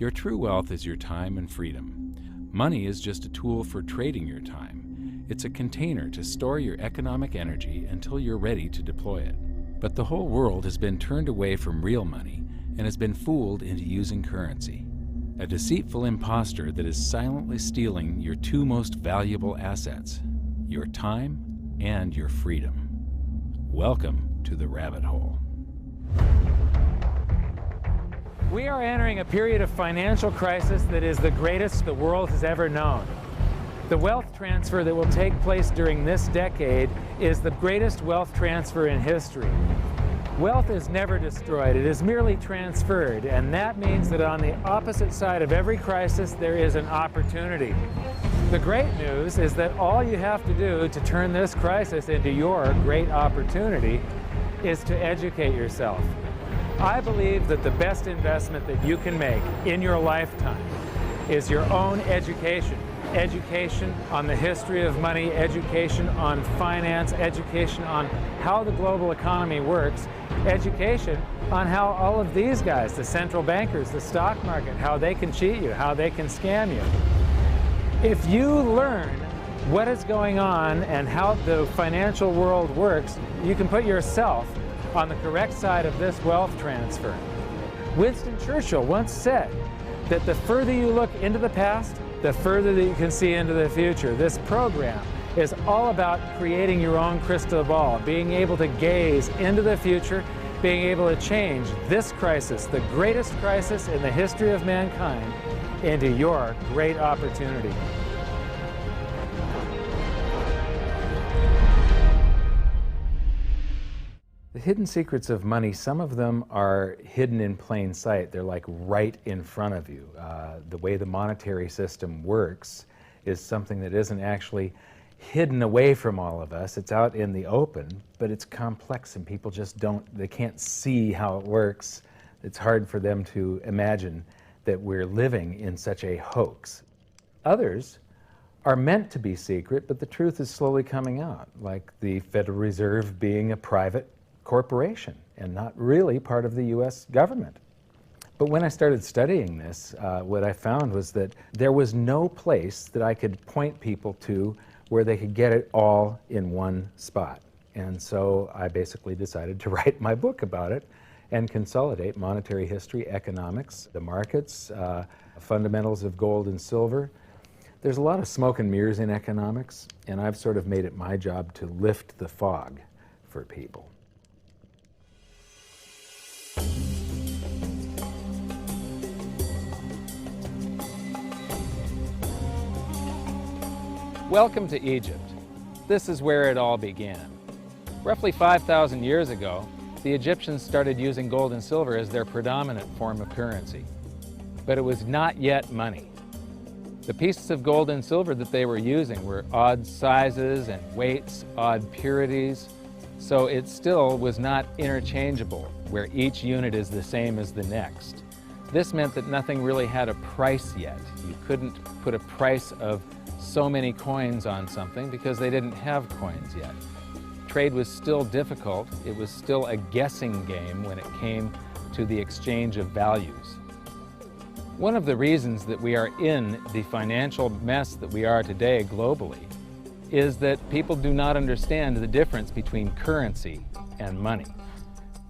Your true wealth is your time and freedom. Money is just a tool for trading your time. It's a container to store your economic energy until you're ready to deploy it. But the whole world has been turned away from real money and has been fooled into using currency. A deceitful imposter that is silently stealing your two most valuable assets, your time and your freedom. Welcome to the rabbit hole. We are entering a period of financial crisis that is the greatest the world has ever known. The wealth transfer that will take place during this decade is the greatest wealth transfer in history. Wealth is never destroyed, it is merely transferred, and that means that on the opposite side of every crisis there is an opportunity. The great news is that all you have to do to turn this crisis into your great opportunity is to educate yourself. I believe that the best investment that you can make in your lifetime is your own education. Education on the history of money, education on finance, education on how the global economy works, education on how all of these guys, the central bankers, the stock market, how they can cheat you, how they can scam you. If you learn what is going on and how the financial world works, you can put yourself on the correct side of this wealth transfer. Winston Churchill once said that the further you look into the past, the further that you can see into the future. This program is all about creating your own crystal ball, being able to gaze into the future, being able to change this crisis, the greatest crisis in the history of mankind, into your great opportunity. The hidden secrets of money, some of them are hidden in plain sight. They're like right in front of you. The way the monetary system works is something that isn't actually hidden away from all of us. It's out in the open, but it's complex and people just they can't see how it works. It's hard for them to imagine that we're living in such a hoax. Others are meant to be secret, but the truth is slowly coming out, like the Federal Reserve being a private corporation and not really part of the U.S. government. But when I started studying this, what I found was that there was no place that I could point people to where they could get it all in one spot. And so I basically decided to write my book about it and consolidate monetary history, economics, the markets, fundamentals of gold and silver. There's a lot of smoke and mirrors in economics, and I've sort of made it my job to lift the fog for people. Welcome to Egypt. This is where it all began. Roughly 5,000 years ago, the Egyptians started using gold and silver as their predominant form of currency. But it was not yet money. The pieces of gold and silver that they were using were odd sizes and weights, odd purities, so it still was not interchangeable, where each unit is the same as the next. This meant that nothing really had a price yet. You couldn't put a price of so many coins on something because they didn't have coins yet. Trade was still difficult. It was still a guessing game when it came to the exchange of values. One of the reasons that we are in the financial mess that we are today globally is that people do not understand the difference between currency and money.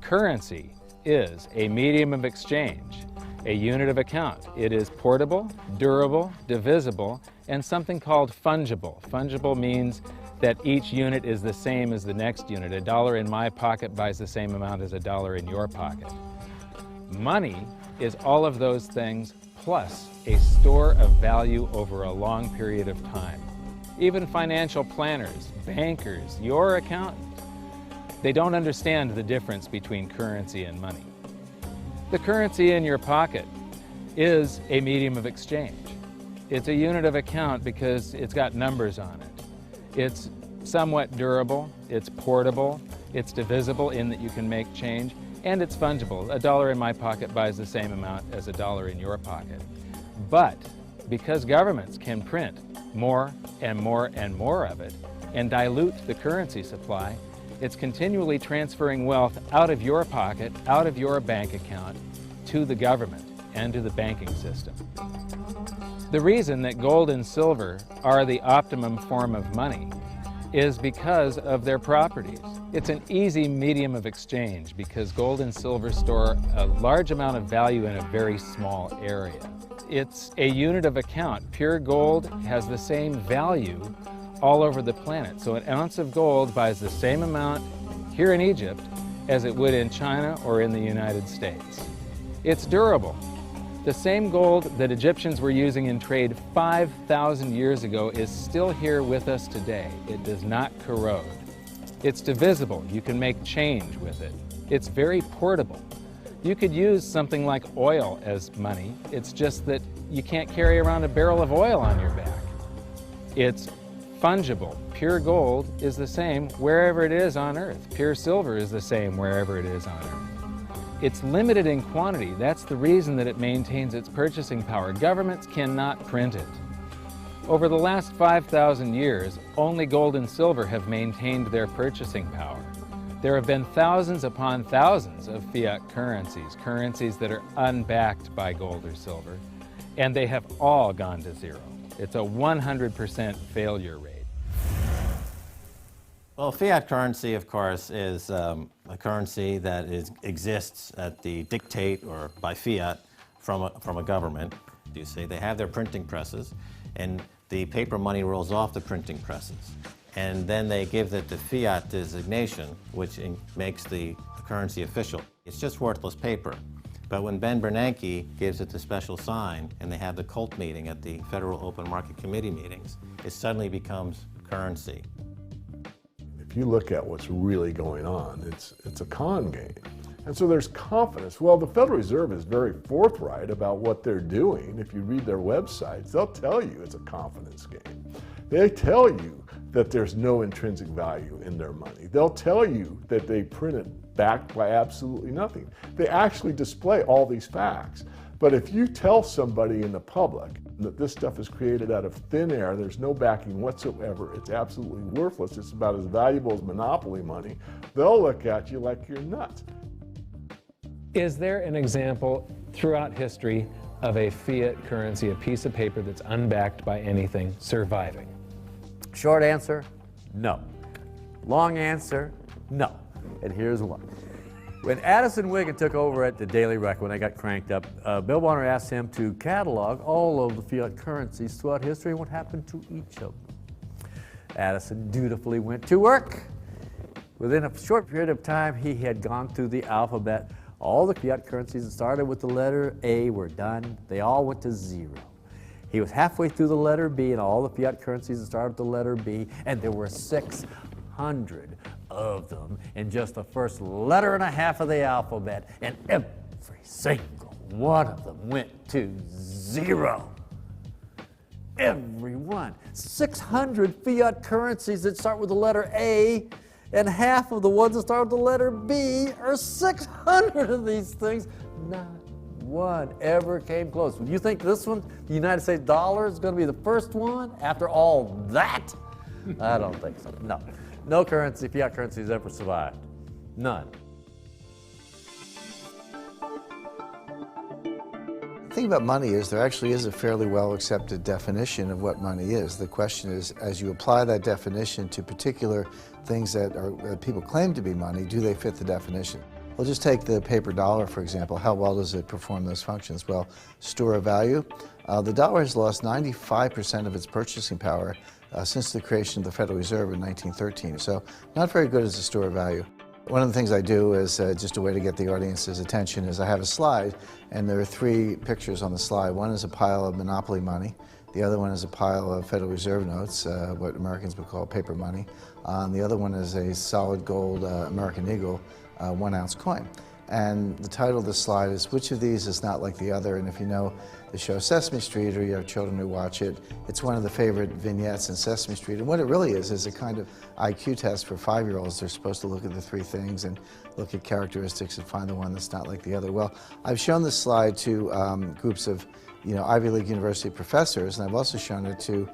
Currency is a medium of exchange, a unit of account. It is portable, durable, divisible, and something called fungible. Fungible means that each unit is the same as the next unit. A dollar in my pocket buys the same amount as a dollar in your pocket. Money is all of those things plus a store of value over a long period of time. Even financial planners, bankers, your accountant, they don't understand the difference between currency and money. The currency in your pocket is a medium of exchange. It's a unit of account because it's got numbers on it. It's somewhat durable, it's portable, it's divisible in that you can make change, and it's fungible. A dollar in my pocket buys the same amount as a dollar in your pocket. But because governments can print more and more and more of it and dilute the currency supply, it's continually transferring wealth out of your pocket, out of your bank account, to the government. and to the banking system. The reason that gold and silver are the optimum form of money is because of their properties. It's an easy medium of exchange because gold and silver store a large amount of value in a very small area. It's a unit of account. Pure gold has the same value all over the planet. So an ounce of gold buys the same amount here in Egypt as it would in China or in the United States. It's durable. The same gold that Egyptians were using in trade 5,000 years ago is still here with us today. It does not corrode. It's divisible. You can make change with it. It's very portable. You could use something like oil as money. It's just that you can't carry around a barrel of oil on your back. It's fungible. Pure gold is the same wherever it is on Earth. Pure silver is the same wherever it is on Earth. It's limited in quantity. That's the reason that it maintains its purchasing power. Governments cannot print it. Over the last 5,000 years, only gold and silver have maintained their purchasing power. There have been thousands upon thousands of fiat currencies, currencies that are unbacked by gold or silver, and they have all gone to zero. It's a 100% failure rate. Well, fiat currency, of course, is a currency that exists at the dictate or by fiat from a government. You see, they have their printing presses, and the paper money rolls off the printing presses. And then they give it the fiat designation, which makes the currency official. It's just worthless paper. But when Ben Bernanke gives it the special sign, and they have the cult meeting at the Federal Open Market Committee meetings, it suddenly becomes currency. If you look at what's really going on, it's a con game. And so there's confidence. Well, the Federal Reserve is very forthright about what they're doing. If you read their websites, they'll tell you it's a confidence game. They tell you that there's no intrinsic value in their money. They'll tell you that they print it backed by absolutely nothing. They actually display all these facts. But if you tell somebody in the public that this stuff is created out of thin air, there's no backing whatsoever, it's absolutely worthless, it's about as valuable as monopoly money, they'll look at you like you're nuts. Is there an example throughout history of a fiat currency, a piece of paper that's unbacked by anything, surviving? Short answer, no. Long answer, no. And here's why. When Addison Wiggin took over at the Daily Record, when they got cranked up, Bill Warner asked him to catalog all of the fiat currencies throughout history and what happened to each of them. Addison dutifully went to work. Within a short period of time, he had gone through the alphabet. All the fiat currencies that started with the letter A were done. They all went to zero. He was halfway through the letter B, and all the fiat currencies that started with the letter B, and there were 600 of them in just the first letter and a half of the alphabet, and every single one of them went to zero. Every one. 600 fiat currencies that start with the letter A, and half of the ones that start with the letter B are 600 of these things. Not one ever came close. Would you think this one, the United States dollar, is going to be the first one after all that? I don't think so. No. No currency, fiat currency has ever survived. None. The thing about money is there actually is a fairly well accepted definition of what money is. The question is, as you apply that definition to particular things that people claim to be money, do they fit the definition? We'll just take the paper dollar, for example. How well does it perform those functions? Well, store of value. The dollar has lost 95% of its purchasing power since the creation of the Federal Reserve in 1913. So not very good as a store of value. One of the things I do is just a way to get the audience's attention is I have a slide, and there are 3 pictures on the slide. One is a pile of monopoly money. The other one is a pile of Federal Reserve notes, what Americans would call paper money. The other one is a solid gold American Eagle 1-ounce coin. And the title of the slide is, which of these is not like the other? And if you know the show Sesame Street, or you have children who watch it, it's one of the favorite vignettes in Sesame Street. And what it really is a kind of IQ test for 5-year-olds. They're supposed to look at the 3 things and look at characteristics and find the one that's not like the other. Well, I've shown this slide to groups of Ivy League University professors, and I've also shown it to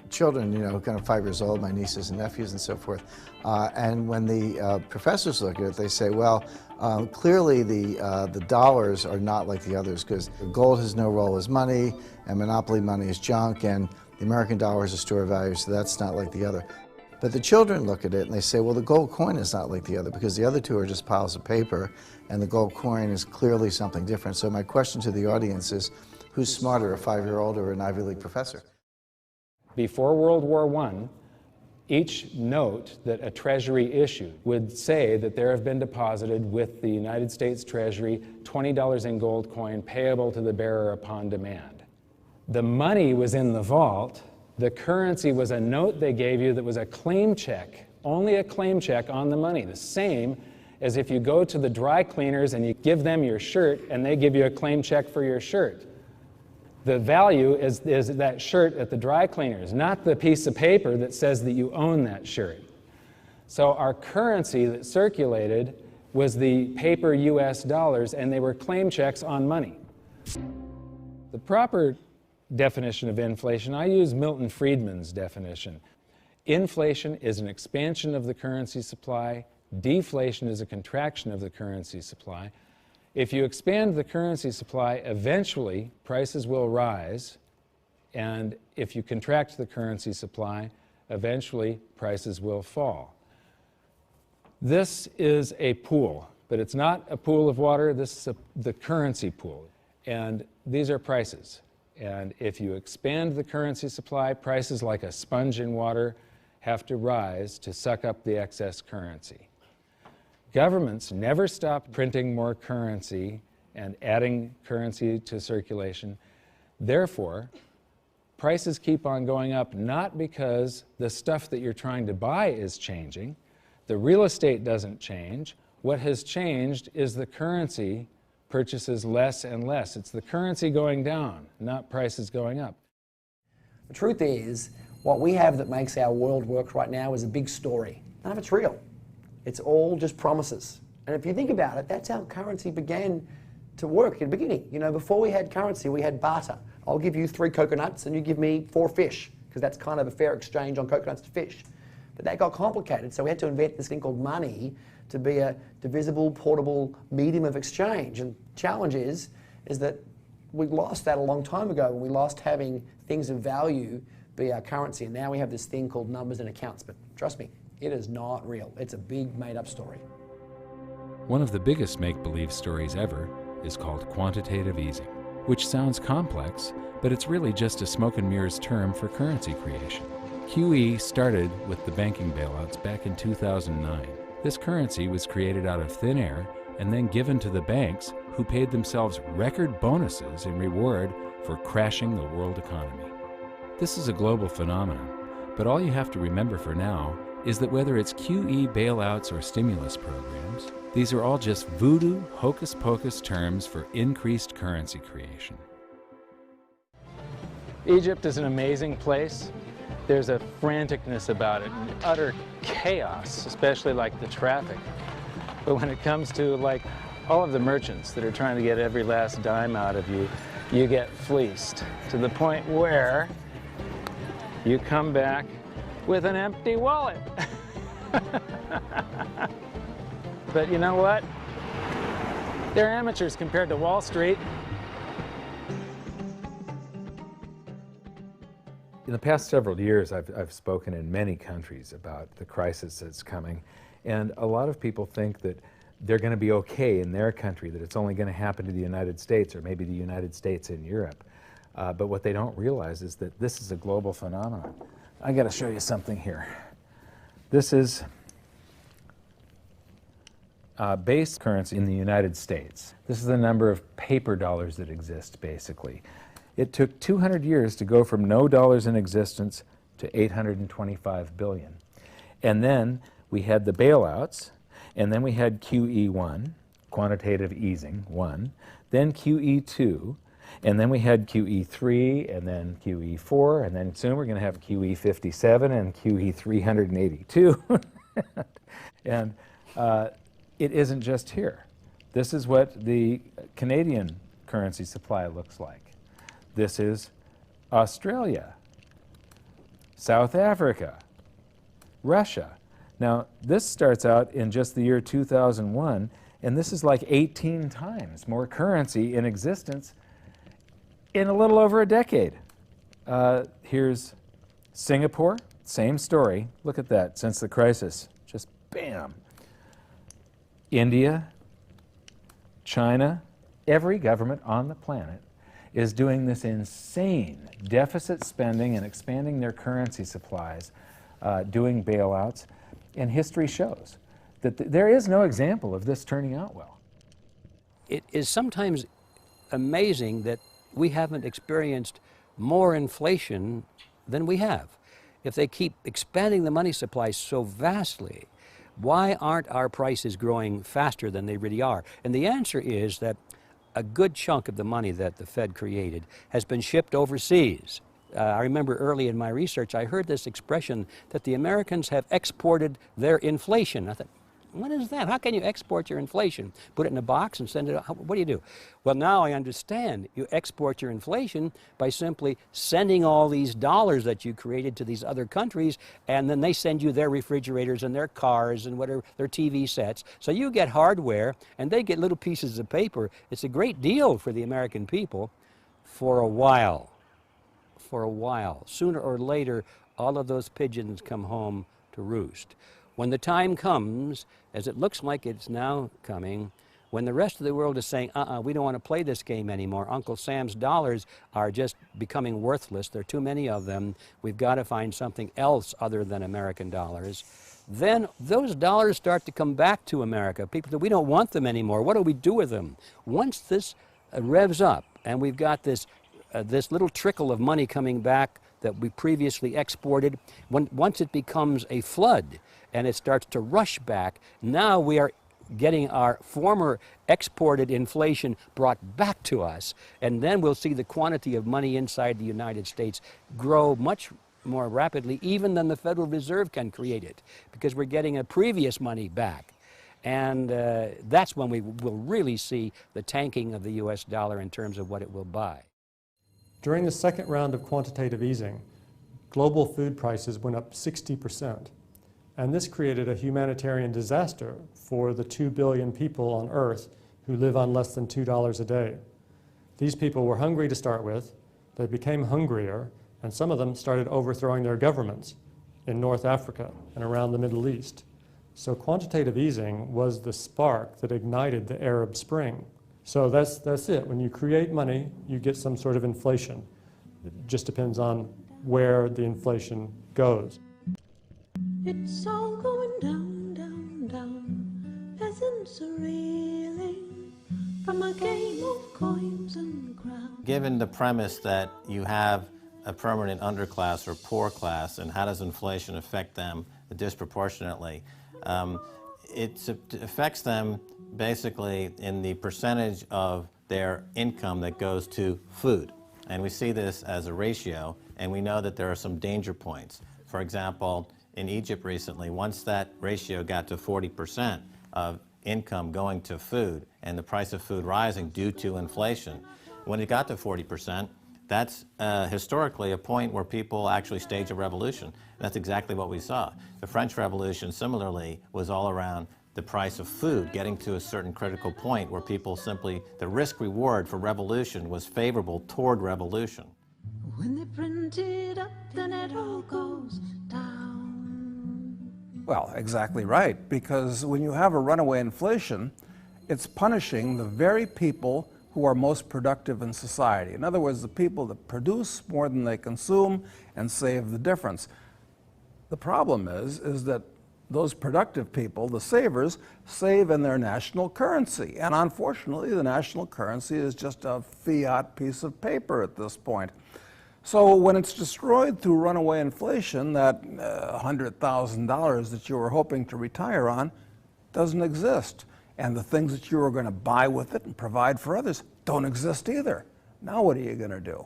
children, kind of 5 years old, my nieces and nephews and so forth. And when the professors look at it, they say, well, Clearly, the dollars are not like the others because gold has no role as money, and monopoly money is junk, and the American dollar is a store of value, so that's not like the other. But the children look at it and they say, well, the gold coin is not like the other because the other two are just piles of paper, and the gold coin is clearly something different. So my question to the audience is, who's smarter, a 5-year-old or an Ivy League professor? Before World War I, each note that a Treasury issued would say that there have been deposited with the United States Treasury $20 in gold coin payable to the bearer upon demand. The money was in the vault. The currency was a note they gave you that was a claim check, only a claim check on the money, the same as if you go to the dry cleaners and you give them your shirt and they give you a claim check for your shirt. The value is that shirt at the dry cleaners, not the piece of paper that says that you own that shirt. So our currency that circulated was the paper US dollars, and they were claim checks on money. The proper definition of inflation, I use Milton Friedman's definition. Inflation is an expansion of the currency supply. Deflation is a contraction of the currency supply. If you expand the currency supply, eventually prices will rise, and if you contract the currency supply, eventually prices will fall. This is a pool, but it's not a pool of water. This is the currency pool, and these are prices. And if you expand the currency supply, prices like a sponge in water have to rise to suck up the excess currency. Governments never stop printing more currency and adding currency to circulation. Therefore, prices keep on going up, not because the stuff that you're trying to buy is changing. The real estate doesn't change. What has changed is the currency purchases less and less. It's the currency going down, not prices going up. The truth is, what we have that makes our world work right now is a big story. None of it's real. It's all just promises. And if you think about it, that's how currency began to work in the beginning. You know, before we had currency, we had barter. I'll give you 3 coconuts and you give me 4 fish, because that's kind of a fair exchange on coconuts to fish. But that got complicated, so we had to invent this thing called money to be a divisible, portable medium of exchange. And the challenge is that we lost that a long time ago when we lost having things of value be our currency. And now we have this thing called numbers and accounts. But trust me, it is not real. It's a big made-up story. One of the biggest make-believe stories ever is called quantitative easing, which sounds complex, but it's really just a smoke and mirrors term for currency creation. QE started with the banking bailouts back in 2009. This currency was created out of thin air and then given to the banks, who paid themselves record bonuses in reward for crashing the world economy. This is a global phenomenon, but all you have to remember for now is that whether it's QE bailouts or stimulus programs, these are all just voodoo, hocus-pocus terms for increased currency creation. Egypt is an amazing place. There's a franticness about it, and utter chaos, especially like the traffic. But when it comes to like all of the merchants that are trying to get every last dime out of you, you get fleeced to the point where you come back with an empty wallet. But you know what? They're amateurs compared to Wall Street. In the past several years, I've spoken in many countries about the crisis that's coming, and a lot of people think that they're going to be okay in their country, that it's only going to happen to the United States or maybe the United States in Europe. But what they don't realize is that this is a global phenomenon. I got to show you something here. This is base currency in the United States. This is the number of paper dollars that exist, basically. It took 200 years to go from no dollars in existence to 825 billion. And then we had the bailouts, and then we had QE1, quantitative easing 1, then QE2, and then we had QE3, and then QE4, and then soon we're going to have QE57 and QE382. And it isn't just here. This is what the Canadian currency supply looks like. This is Australia, South Africa, Russia. Now, this starts out in just the year 2001, And this is like 18 times more currency in existence in a little over a decade. Here's Singapore, same story. Look at that, since the crisis, just bam. India, China, every government on the planet is doing this insane deficit spending and expanding their currency supplies, doing bailouts, and history shows that there is no example of this turning out well. It is sometimes amazing that we haven't experienced more inflation than we have. If they keep expanding the money supply so vastly, why aren't our prices growing faster than they really are? And the answer is that a good chunk of the money that the Fed created has been shipped overseas. I remember early in my research, I heard this expression that the Americans have exported their inflation. I thought, what is that? How can you export your inflation? Put it in a box and send it out? What do you do? Well, now I understand. You export your inflation by simply sending all these dollars that you created to these other countries, and then they send you their refrigerators and their cars and whatever, their TV sets. So you get hardware, and they get little pieces of paper. It's a great deal for the American people for a while. For a while. Sooner or later, all of those pigeons come home to roost. When the time comes, as it looks like it's now coming, when the rest of the world is saying, we don't want to play this game anymore, Uncle Sam's dollars are just becoming worthless, there are too many of them, we've got to find something else other than American dollars, then those dollars start to come back to America. People say, we don't want them anymore, what do we do with them? Once this revs up, and we've got this little trickle of money coming back that we previously exported, once it becomes a flood, and it starts to rush back, now we are getting our former exported inflation brought back to us, and then we'll see the quantity of money inside the United States grow much more rapidly even than the Federal Reserve can create it, because we're getting a previous money back. And that's when we will really see the tanking of the US dollar in terms of what it will buy. During the second round of quantitative easing, global food prices went up 60%. And this created a humanitarian disaster for the 2 billion people on Earth who live on less than $2 a day. These people were hungry to start with, they became hungrier, and some of them started overthrowing their governments in North Africa and around the Middle East. So quantitative easing was the spark that ignited the Arab Spring. So that's it. When you create money, you get some sort of inflation. It just depends on where the inflation goes. It's all going down, down, down. Peasants are reeling from a game of coins and crowns. Given the premise that you have a permanent underclass or poor class, and how does inflation affect them disproportionately, it affects them basically in the percentage of their income that goes to food. And we see this as a ratio, and we know that there are some danger points. For example, in Egypt recently, once that ratio got to 40% of income going to food and the price of food rising due to inflation, when it got to 40%, that's historically a point where people actually stage a revolution. And that's exactly what we saw. The French Revolution, similarly, was all around the price of food getting to a certain critical point where people simply, the risk-reward for revolution was favorable toward revolution. When they print it up, then it all goes down. Well, exactly right, because when you have a runaway inflation, it's punishing the very people who are most productive in society. In other words, the people that produce more than they consume and save the difference. The problem is that those productive people, the savers, save in their national currency. And unfortunately, the national currency is just a fiat piece of paper at this point. So when it's destroyed through runaway inflation, that $100,000 that you were hoping to retire on doesn't exist. And the things that you were going to buy with it and provide for others don't exist either. Now what are you going to do?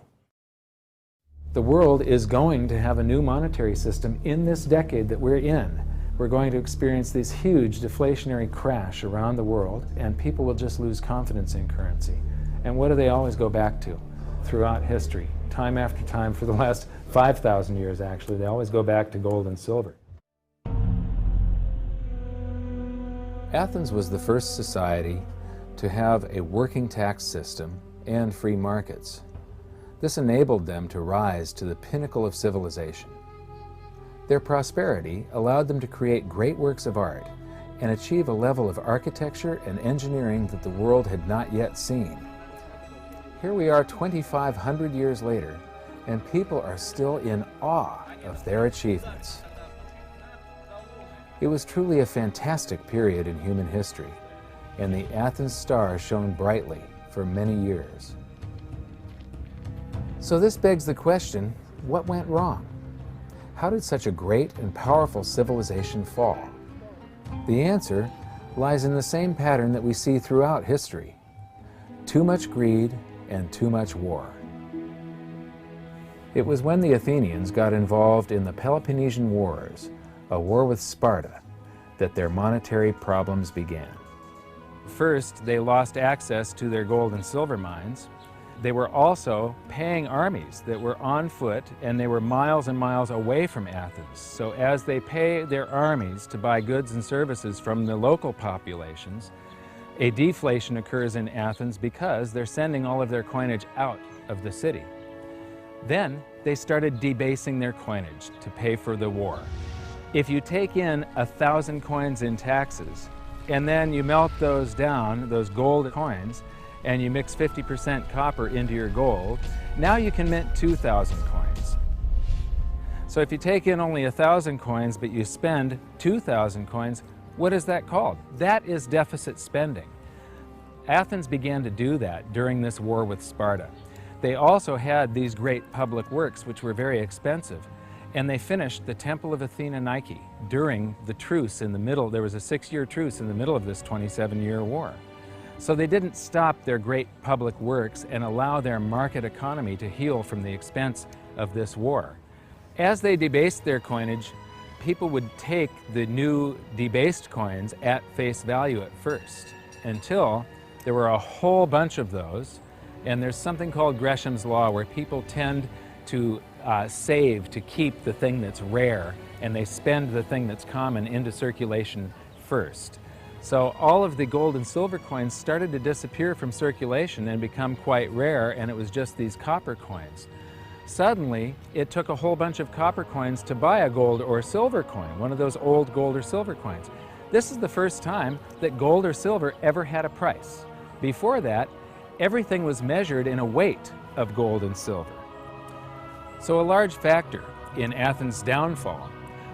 The world is going to have a new monetary system in this decade that we're in. We're going to experience this huge deflationary crash around the world, and people will just lose confidence in currency. And what do they always go back to? Throughout history, time after time, for the last 5,000 years actually, they always go back to gold and silver. Athens was the first society to have a working tax system and free markets. This enabled them to rise to the pinnacle of civilization. Their prosperity allowed them to create great works of art and achieve a level of architecture and engineering that the world had not yet seen. Here we are 2,500 years later, and people are still in awe of their achievements. It was truly a fantastic period in human history, and the Athens star shone brightly for many years. So this begs the question, what went wrong? How did such a great and powerful civilization fall? The answer lies in the same pattern that we see throughout history: too much greed and too much war. It was when the Athenians got involved in the Peloponnesian Wars, a war with Sparta, that their monetary problems began. First, they lost access to their gold and silver mines. They were also paying armies that were on foot, and they were miles and miles away from Athens. So as they pay their armies to buy goods and services from the local populations, a deflation occurs in Athens because they're sending all of their coinage out of the city. Then they started debasing their coinage to pay for the war. If you take in 1,000 coins in taxes, and then you melt those down, those gold coins, and you mix 50% copper into your gold, now you can mint 2,000 coins. So if you take in only 1,000 coins, but you spend 2,000 coins, what is that called? That is deficit spending. Athens began to do that during this war with Sparta. They also had these great public works, which were very expensive, and they finished the Temple of Athena Nike during the truce in the middle. There was a 6-year truce in the middle of this 27-year war. So they didn't stop their great public works and allow their market economy to heal from the expense of this war. As they debased their coinage, people would take the new debased coins at face value at first, until there were a whole bunch of those. And there's something called Gresham's Law, where people tend to save to keep the thing that's rare, and they spend the thing that's common into circulation first. So all of the gold and silver coins started to disappear from circulation and become quite rare, and it was just these copper coins. Suddenly, it took a whole bunch of copper coins to buy a gold or silver coin, one of those old gold or silver coins. This is the first time that gold or silver ever had a price. Before that, everything was measured in a weight of gold and silver. So a large factor in Athens' downfall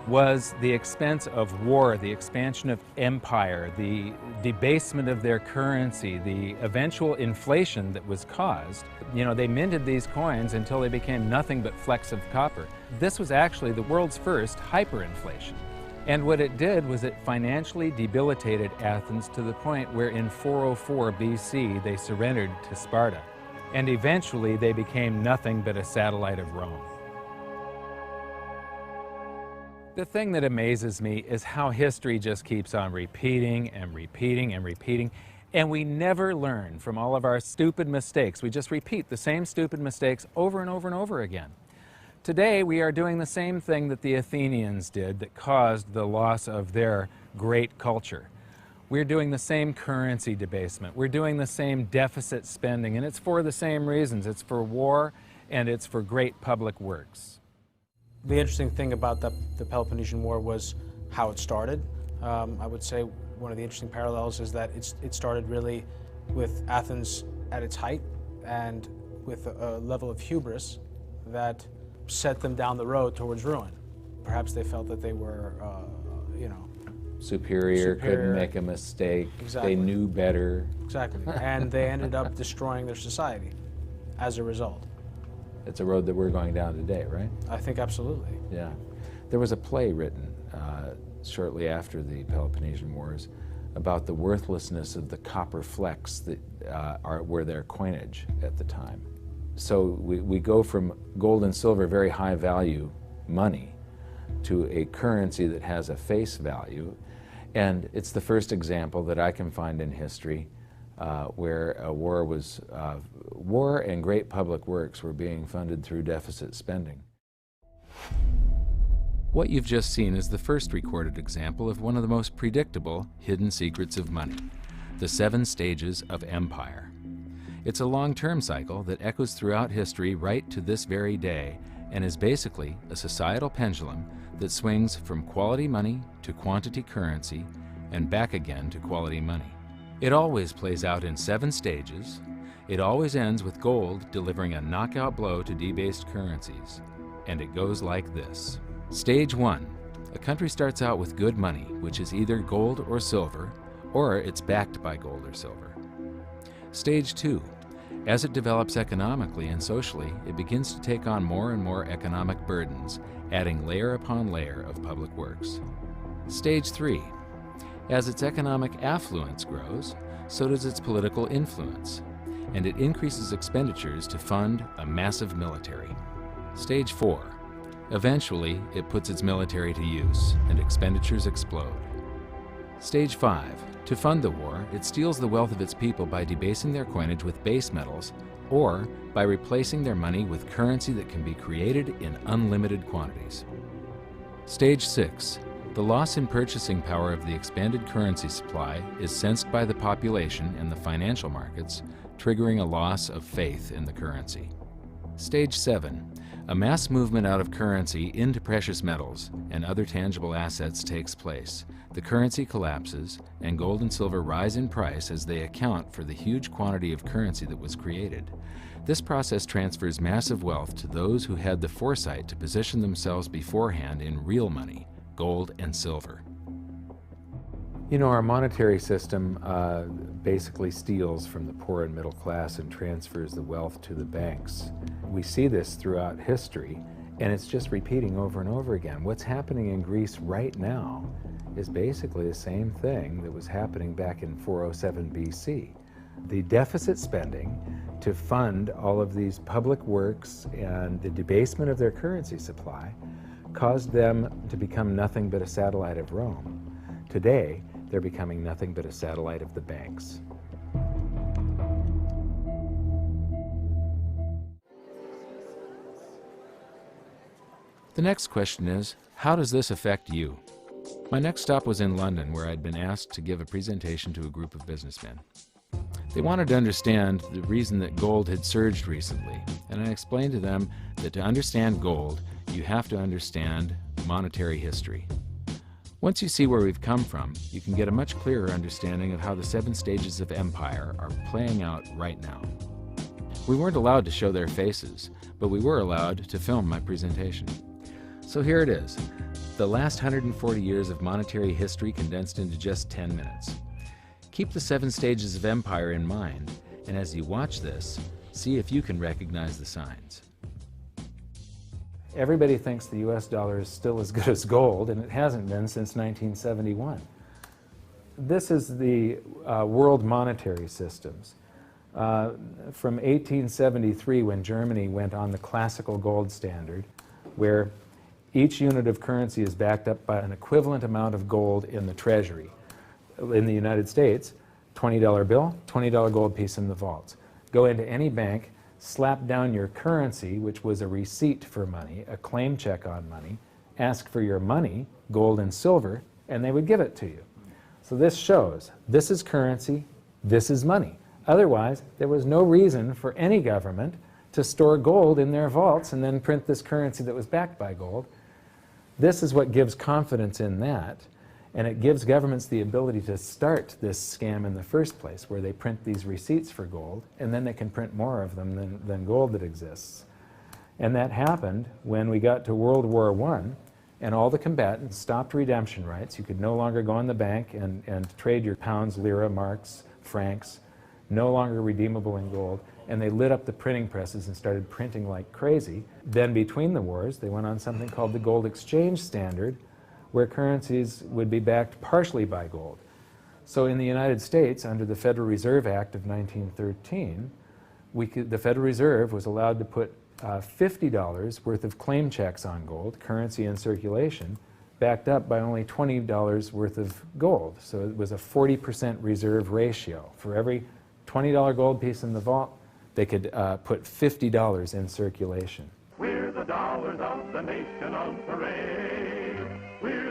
was the expense of war, the expansion of empire, the debasement of their currency, the eventual inflation that was caused. You know, they minted these coins until they became nothing but flecks of copper. This was actually the world's first hyperinflation. And what it did was it financially debilitated Athens to the point where in 404 BC they surrendered to Sparta. And eventually they became nothing but a satellite of Rome. The thing that amazes me is how history just keeps on repeating and repeating and repeating, and we never learn from all of our stupid mistakes. We just repeat the same stupid mistakes over and over and over again. Today we are doing the same thing that the Athenians did that caused the loss of their great culture. We're doing the same currency debasement. We're doing the same deficit spending, and it's for the same reasons. It's for war, and it's for great public works. The interesting thing about the Peloponnesian War was how it started. I would say one of the interesting parallels is that it started really with Athens at its height and with a level of hubris that set them down the road towards ruin. Perhaps they felt that they were, superior, couldn't make a mistake, exactly. They knew better. Exactly, and they ended up destroying their society as a result. It's a road that we're going down today, right? I think absolutely. Yeah. There was a play written shortly after the Peloponnesian Wars about the worthlessness of the copper flecks that were their coinage at the time. So we go from gold and silver, very high value money, to a currency that has a face value. And it's the first example that I can find in history where a war and great public works were being funded through deficit spending. What you've just seen is the first recorded example of one of the most predictable hidden secrets of money, the 7 stages of empire. It's a long-term cycle that echoes throughout history right to this very day and is basically a societal pendulum that swings from quality money to quantity currency and back again to quality money. It always plays out in 7 stages. It always ends with gold delivering a knockout blow to debased currencies. And it goes like this. Stage 1. A country starts out with good money, which is either gold or silver, or it's backed by gold or silver. Stage 2. As it develops economically and socially, it begins to take on more and more economic burdens, adding layer upon layer of public works. Stage 3. As its economic affluence grows, so does its political influence, and it increases expenditures to fund a massive military. Stage 4. Eventually, it puts its military to use, and expenditures explode. Stage 5. To fund the war, it steals the wealth of its people by debasing their coinage with base metals, or by replacing their money with currency that can be created in unlimited quantities. Stage 6. The loss in purchasing power of the expanded currency supply is sensed by the population and the financial markets, triggering a loss of faith in the currency. Stage 7. A mass movement out of currency into precious metals and other tangible assets takes place. The currency collapses, and gold and silver rise in price as they account for the huge quantity of currency that was created. This process transfers massive wealth to those who had the foresight to position themselves beforehand in real money, gold and silver. You know, our monetary system basically steals from the poor and middle class and transfers the wealth to the banks. We see this throughout history, and it's just repeating over and over again. What's happening in Greece right now is basically the same thing that was happening back in 407 BC. The deficit spending to fund all of these public works and the debasement of their currency supply caused them to become nothing but a satellite of Rome. Today, they're becoming nothing but a satellite of the banks. The next question is, how does this affect you? My next stop was in London, where I'd been asked to give a presentation to a group of businessmen. They wanted to understand the reason that gold had surged recently, and I explained to them that to understand gold, you have to understand monetary history. Once you see where we've come from, you can get a much clearer understanding of how the 7 stages of empire are playing out right now. We weren't allowed to show their faces, but we were allowed to film my presentation. So here it is, the last 140 years of monetary history condensed into just 10 minutes. Keep the 7 stages of empire in mind, and as you watch this, see if you can recognize the signs. Everybody thinks the US dollar is still as good as gold, and it hasn't been since 1971. This is the world monetary systems. From 1873, when Germany went on the classical gold standard, where each unit of currency is backed up by an equivalent amount of gold in the treasury. In the United States, $20 bill, $20 gold piece in the vaults. Go into any bank, slap down your currency, which was a receipt for money, a claim check on money, ask for your money, gold and silver, and they would give it to you. So this shows, this is currency, this is money. Otherwise, there was no reason for any government to store gold in their vaults and then print this currency that was backed by gold. This is what gives confidence in that, and it gives governments the ability to start this scam in the first place, where they print these receipts for gold, and then they can print more of them than gold that exists. And that happened when we got to World War I, and all the combatants stopped redemption rights. You could no longer go in the bank and trade your pounds, lira, marks, francs, no longer redeemable in gold, and they lit up the printing presses and started printing like crazy. Then between the wars, they went on something called the gold exchange standard, where currencies would be backed partially by gold. So in the United States, under the Federal Reserve Act of 1913, the Federal Reserve was allowed to put $50 worth of claim checks on gold, currency in circulation, backed up by only $20 worth of gold. So it was a 40% reserve ratio. For every $20 gold piece in the vault, they could put $50 in circulation. We're the dollars of the nation on parade.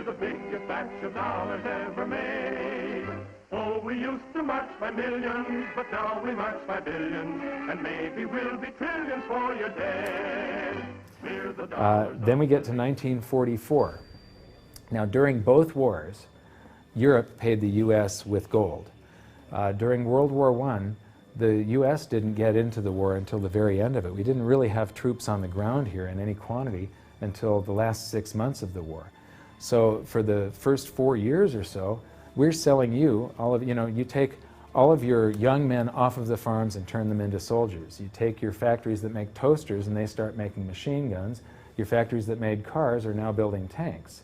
We're the biggest batch of dollars ever made. Oh, we used to march by millions, but now we march by billions, and maybe we'll be trillions for your dead. We're the Then we get to 1944. Now, during both wars, Europe paid the U.S. with gold. During World War I, the U.S. didn't get into the war until the very end of it. We didn't really have troops on the ground here in any quantity until the last 6 months of the war. So for the first 4 years or so, we're selling you, you take all of your young men off of the farms and turn them into soldiers. You take your factories that make toasters and they start making machine guns. Your factories that made cars are now building tanks.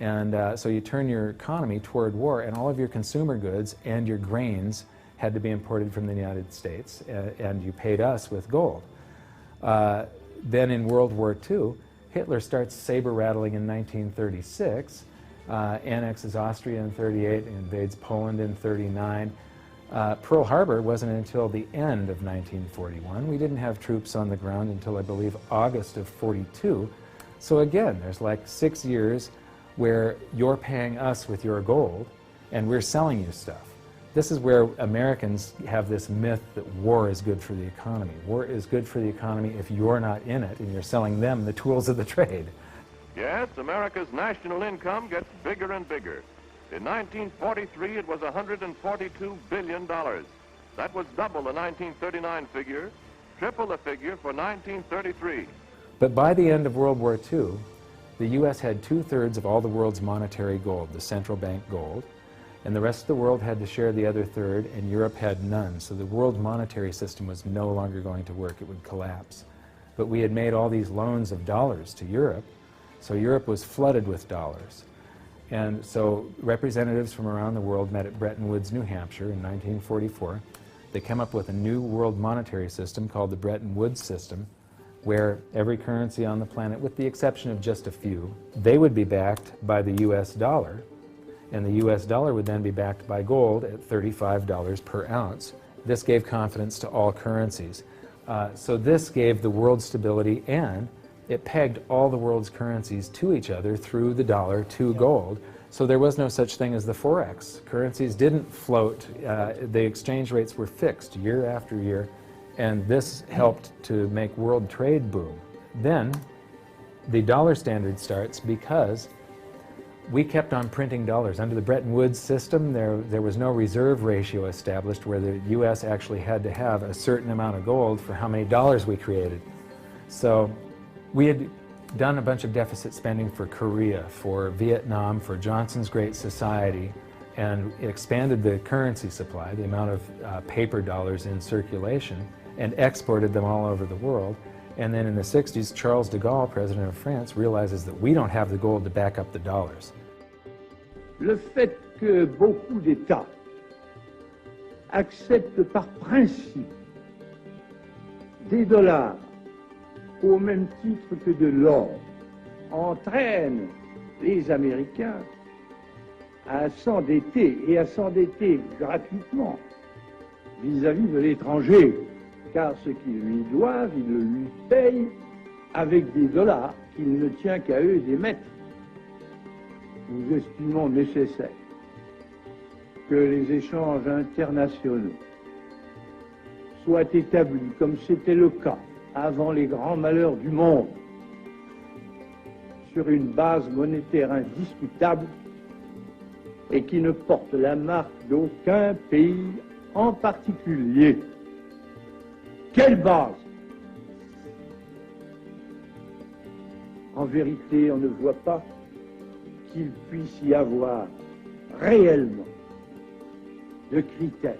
And so you turn your economy toward war, and all of your consumer goods and your grains had to be imported from the United States, and you paid us with gold. Then in World War II, Hitler starts saber-rattling in 1936, annexes Austria in 38, invades Poland in 39. Pearl Harbor wasn't until the end of 1941. We didn't have troops on the ground until, I believe, August of 42. So again, there's like 6 years where you're paying us with your gold and we're selling you stuff. This is where Americans have this myth that war is good for the economy. War is good for the economy if you're not in it and you're selling them the tools of the trade. Yes, America's national income gets bigger and bigger. In 1943, it was $142 billion. That was double the 1939 figure, triple the figure for 1933. But by the end of World War II, the U.S. had 2/3 of all the world's monetary gold, the central bank gold, and the rest of the world had to share the other third, and Europe had none. So the world monetary system was no longer going to work. It would collapse. But we had made all these loans of dollars to Europe, so Europe was flooded with dollars. And so representatives from around the world met at Bretton Woods, New Hampshire in 1944. They came up with a new world monetary system called the Bretton Woods system, where every currency on the planet, with the exception of just a few, they would be backed by the U.S. dollar, and the U.S. dollar would then be backed by gold at $35 per ounce. This gave confidence to all currencies. So this gave the world stability, and it pegged all the world's currencies to each other through the dollar to gold. So there was no such thing as the Forex. Currencies didn't float. The exchange rates were fixed year after year, and this helped to make world trade boom. Then the dollar standard starts because we kept on printing dollars. Under the Bretton Woods system, there was no reserve ratio established where the U.S. actually had to have a certain amount of gold for how many dollars we created. So we had done a bunch of deficit spending for Korea, for Vietnam, for Johnson's Great Society, and expanded the currency supply, the amount of paper dollars in circulation, and exported them all over the world. And then in the 60s, Charles de Gaulle, president of France, realizes that we don't have the gold to back up the dollars. Le fait que beaucoup d'États acceptent par principe des dollars au même titre que de l'or entraîne les Américains à s'endetter et à s'endetter gratuitement vis-à-vis de l'étranger, car ce qu'ils lui doivent, ils le lui payent avec des dollars qu'il ne tient qu'à eux d'émettre. Nous estimons nécessaire que les échanges internationaux soient établis comme c'était le cas avant les grands malheurs du monde, sur une base monétaire indiscutable et qui ne porte la marque d'aucun pays en particulier. Quelle base? En vérité, on ne voit pas qu'il puisse y avoir réellement de critères,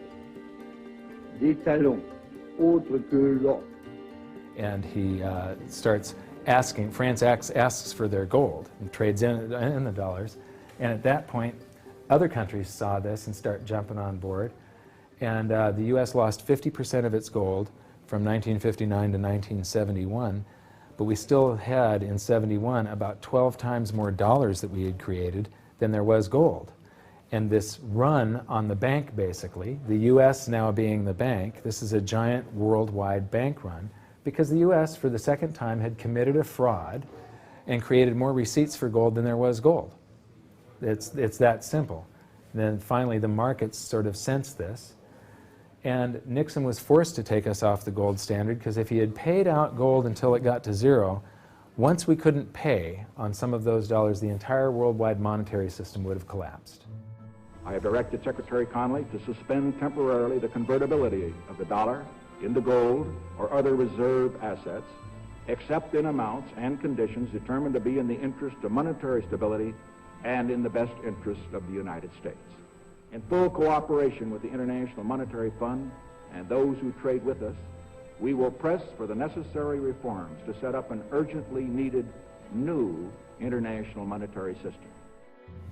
d'étalons autres que l'or. And he starts asking, France asks for their gold and trades in the dollars. And at that point, other countries saw this and start jumping on board. And the U.S. lost 50% of its gold from 1959 to 1971. But we still had, in 71, about 12 times more dollars that we had created than there was gold. And this run on the bank, basically, the U.S. now being the bank, this is a giant worldwide bank run, because the U.S., for the second time, had committed a fraud and created more receipts for gold than there was gold. It's that simple. And then finally the markets sort of sensed this, and Nixon was forced to take us off the gold standard, because if he had paid out gold until it got to zero, once we couldn't pay on some of those dollars, the entire worldwide monetary system would have collapsed. I have directed Secretary Connally to suspend temporarily the convertibility of the dollar into gold or other reserve assets, except in amounts and conditions determined to be in the interest of monetary stability and in the best interest of the United States. In full cooperation with the International Monetary Fund and those who trade with us, we will press for the necessary reforms to set up an urgently needed new international monetary system.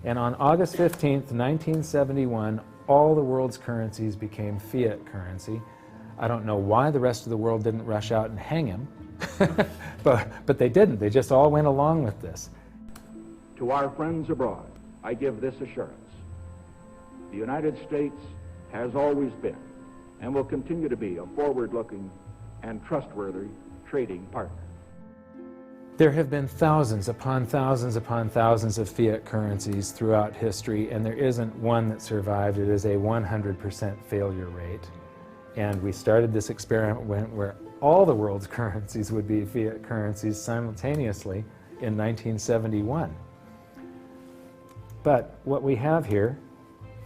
And on August 15th, 1971, all the world's currencies became fiat currency. I don't know why the rest of the world didn't rush out and hang him, but they didn't. They just all went along with this. To our friends abroad, I give this assurance. The United States has always been and will continue to be a forward-looking and trustworthy trading partner. There have been thousands upon thousands upon thousands of fiat currencies throughout history, and there isn't one that survived. It is a 100% failure rate. And we started this experiment where all the world's currencies would be fiat currencies simultaneously in 1971. But what we have here,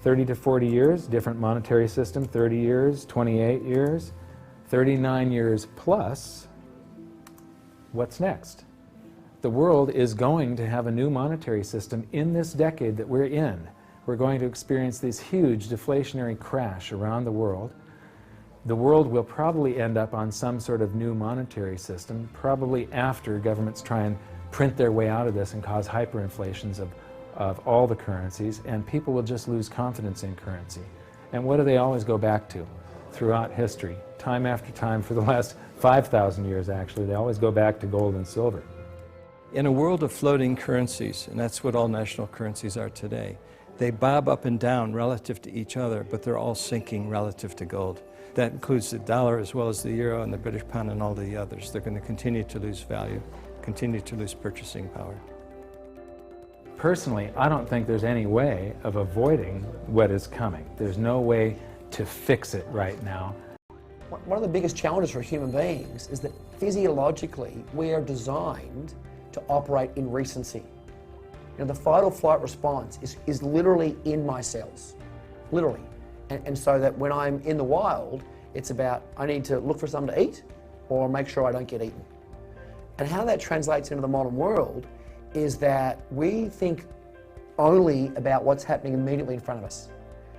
30 to 40 years, different monetary system, 30 years, 28 years, 39 years plus, what's next? The world is going to have a new monetary system in this decade that we're in. We're going to experience this huge deflationary crash around the world. The world will probably end up on some sort of new monetary system, probably after governments try and print their way out of this and cause hyperinflations of all the currencies, and people will just lose confidence in currency. And what do they always go back to throughout history? Time after time, for the last 5,000 years actually, they always go back to gold and silver. In a world of floating currencies, and that's what all national currencies are today, they bob up and down relative to each other, but they're all sinking relative to gold. That includes the dollar as well as the euro and the British pound and all the others. They're going to continue to lose value, continue to lose purchasing power. Personally, I don't think there's any way of avoiding what is coming. There's no way to fix it right now. One of the biggest challenges for human beings is that physiologically we are designed to operate in recency. You know, the fight or flight response is literally in my cells, literally. And so that when I'm in the wild, it's about I need to look for something to eat or make sure I don't get eaten. And how that translates into the modern world is that we think only about what's happening immediately in front of us.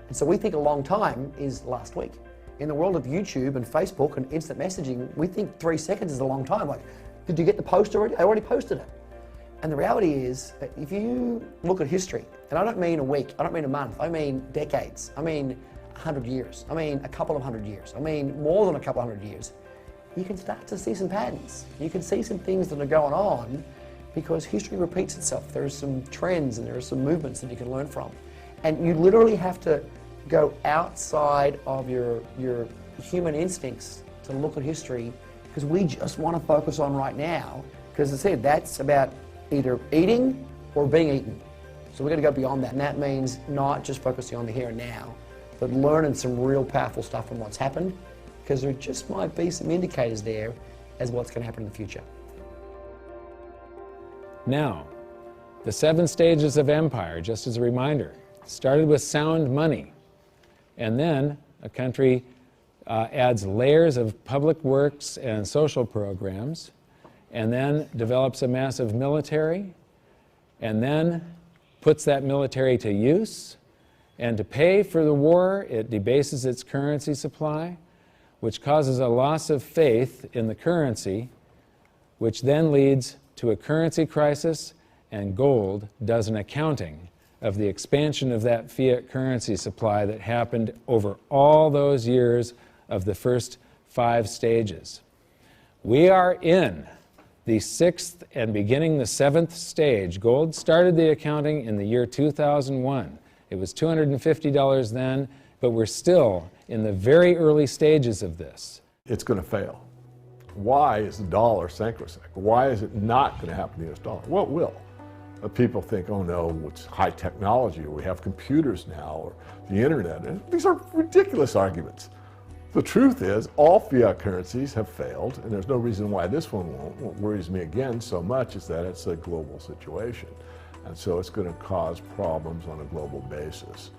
And so we think a long time is last week. In the world of YouTube and Facebook and instant messaging, we think 3 seconds is a long time. Like, did you get the post already? I already posted it. And the reality is, if you look at history, and I don't mean a week, I don't mean a month, I mean decades, I mean 100 years, I mean a couple of 100 years, I mean more than a couple of 100 years, you can start to see some patterns. You can see some things that are going on because history repeats itself. There are some trends and there are some movements that you can learn from. And you literally have to go outside of your human instincts to look at history, because we just want to focus on right now, because as I said, that's about either eating or being eaten. So we're going to go beyond that, and that means not just focusing on the here and now, but learning some real powerful stuff from what's happened, because there just might be some indicators there as what's going to happen in the future. Now, the 7 stages of empire, just as a reminder, started with sound money, and then a country adds layers of public works and social programs, and then develops a massive military, and then puts that military to use, and to pay for the war, it debases its currency supply, which causes a loss of faith in the currency, which then leads to a currency crisis, and gold does an accounting of the expansion of that fiat currency supply that happened over all those years of the first 5 stages. We are in the 6th and beginning the 7th stage. Gold started the accounting in the year 2001. It was $250 then, but we're still in the very early stages of this. It's going to fail. Why is the dollar sacrosanct? Why is it not going to happen to the US dollar? Well, it will. People think, oh no, it's high technology, or we have computers now, or the internet. And these are ridiculous arguments. The truth is, all fiat currencies have failed, and there's no reason why this one won't. What worries me again so much is that it's a global situation. And so it's going to cause problems on a global basis.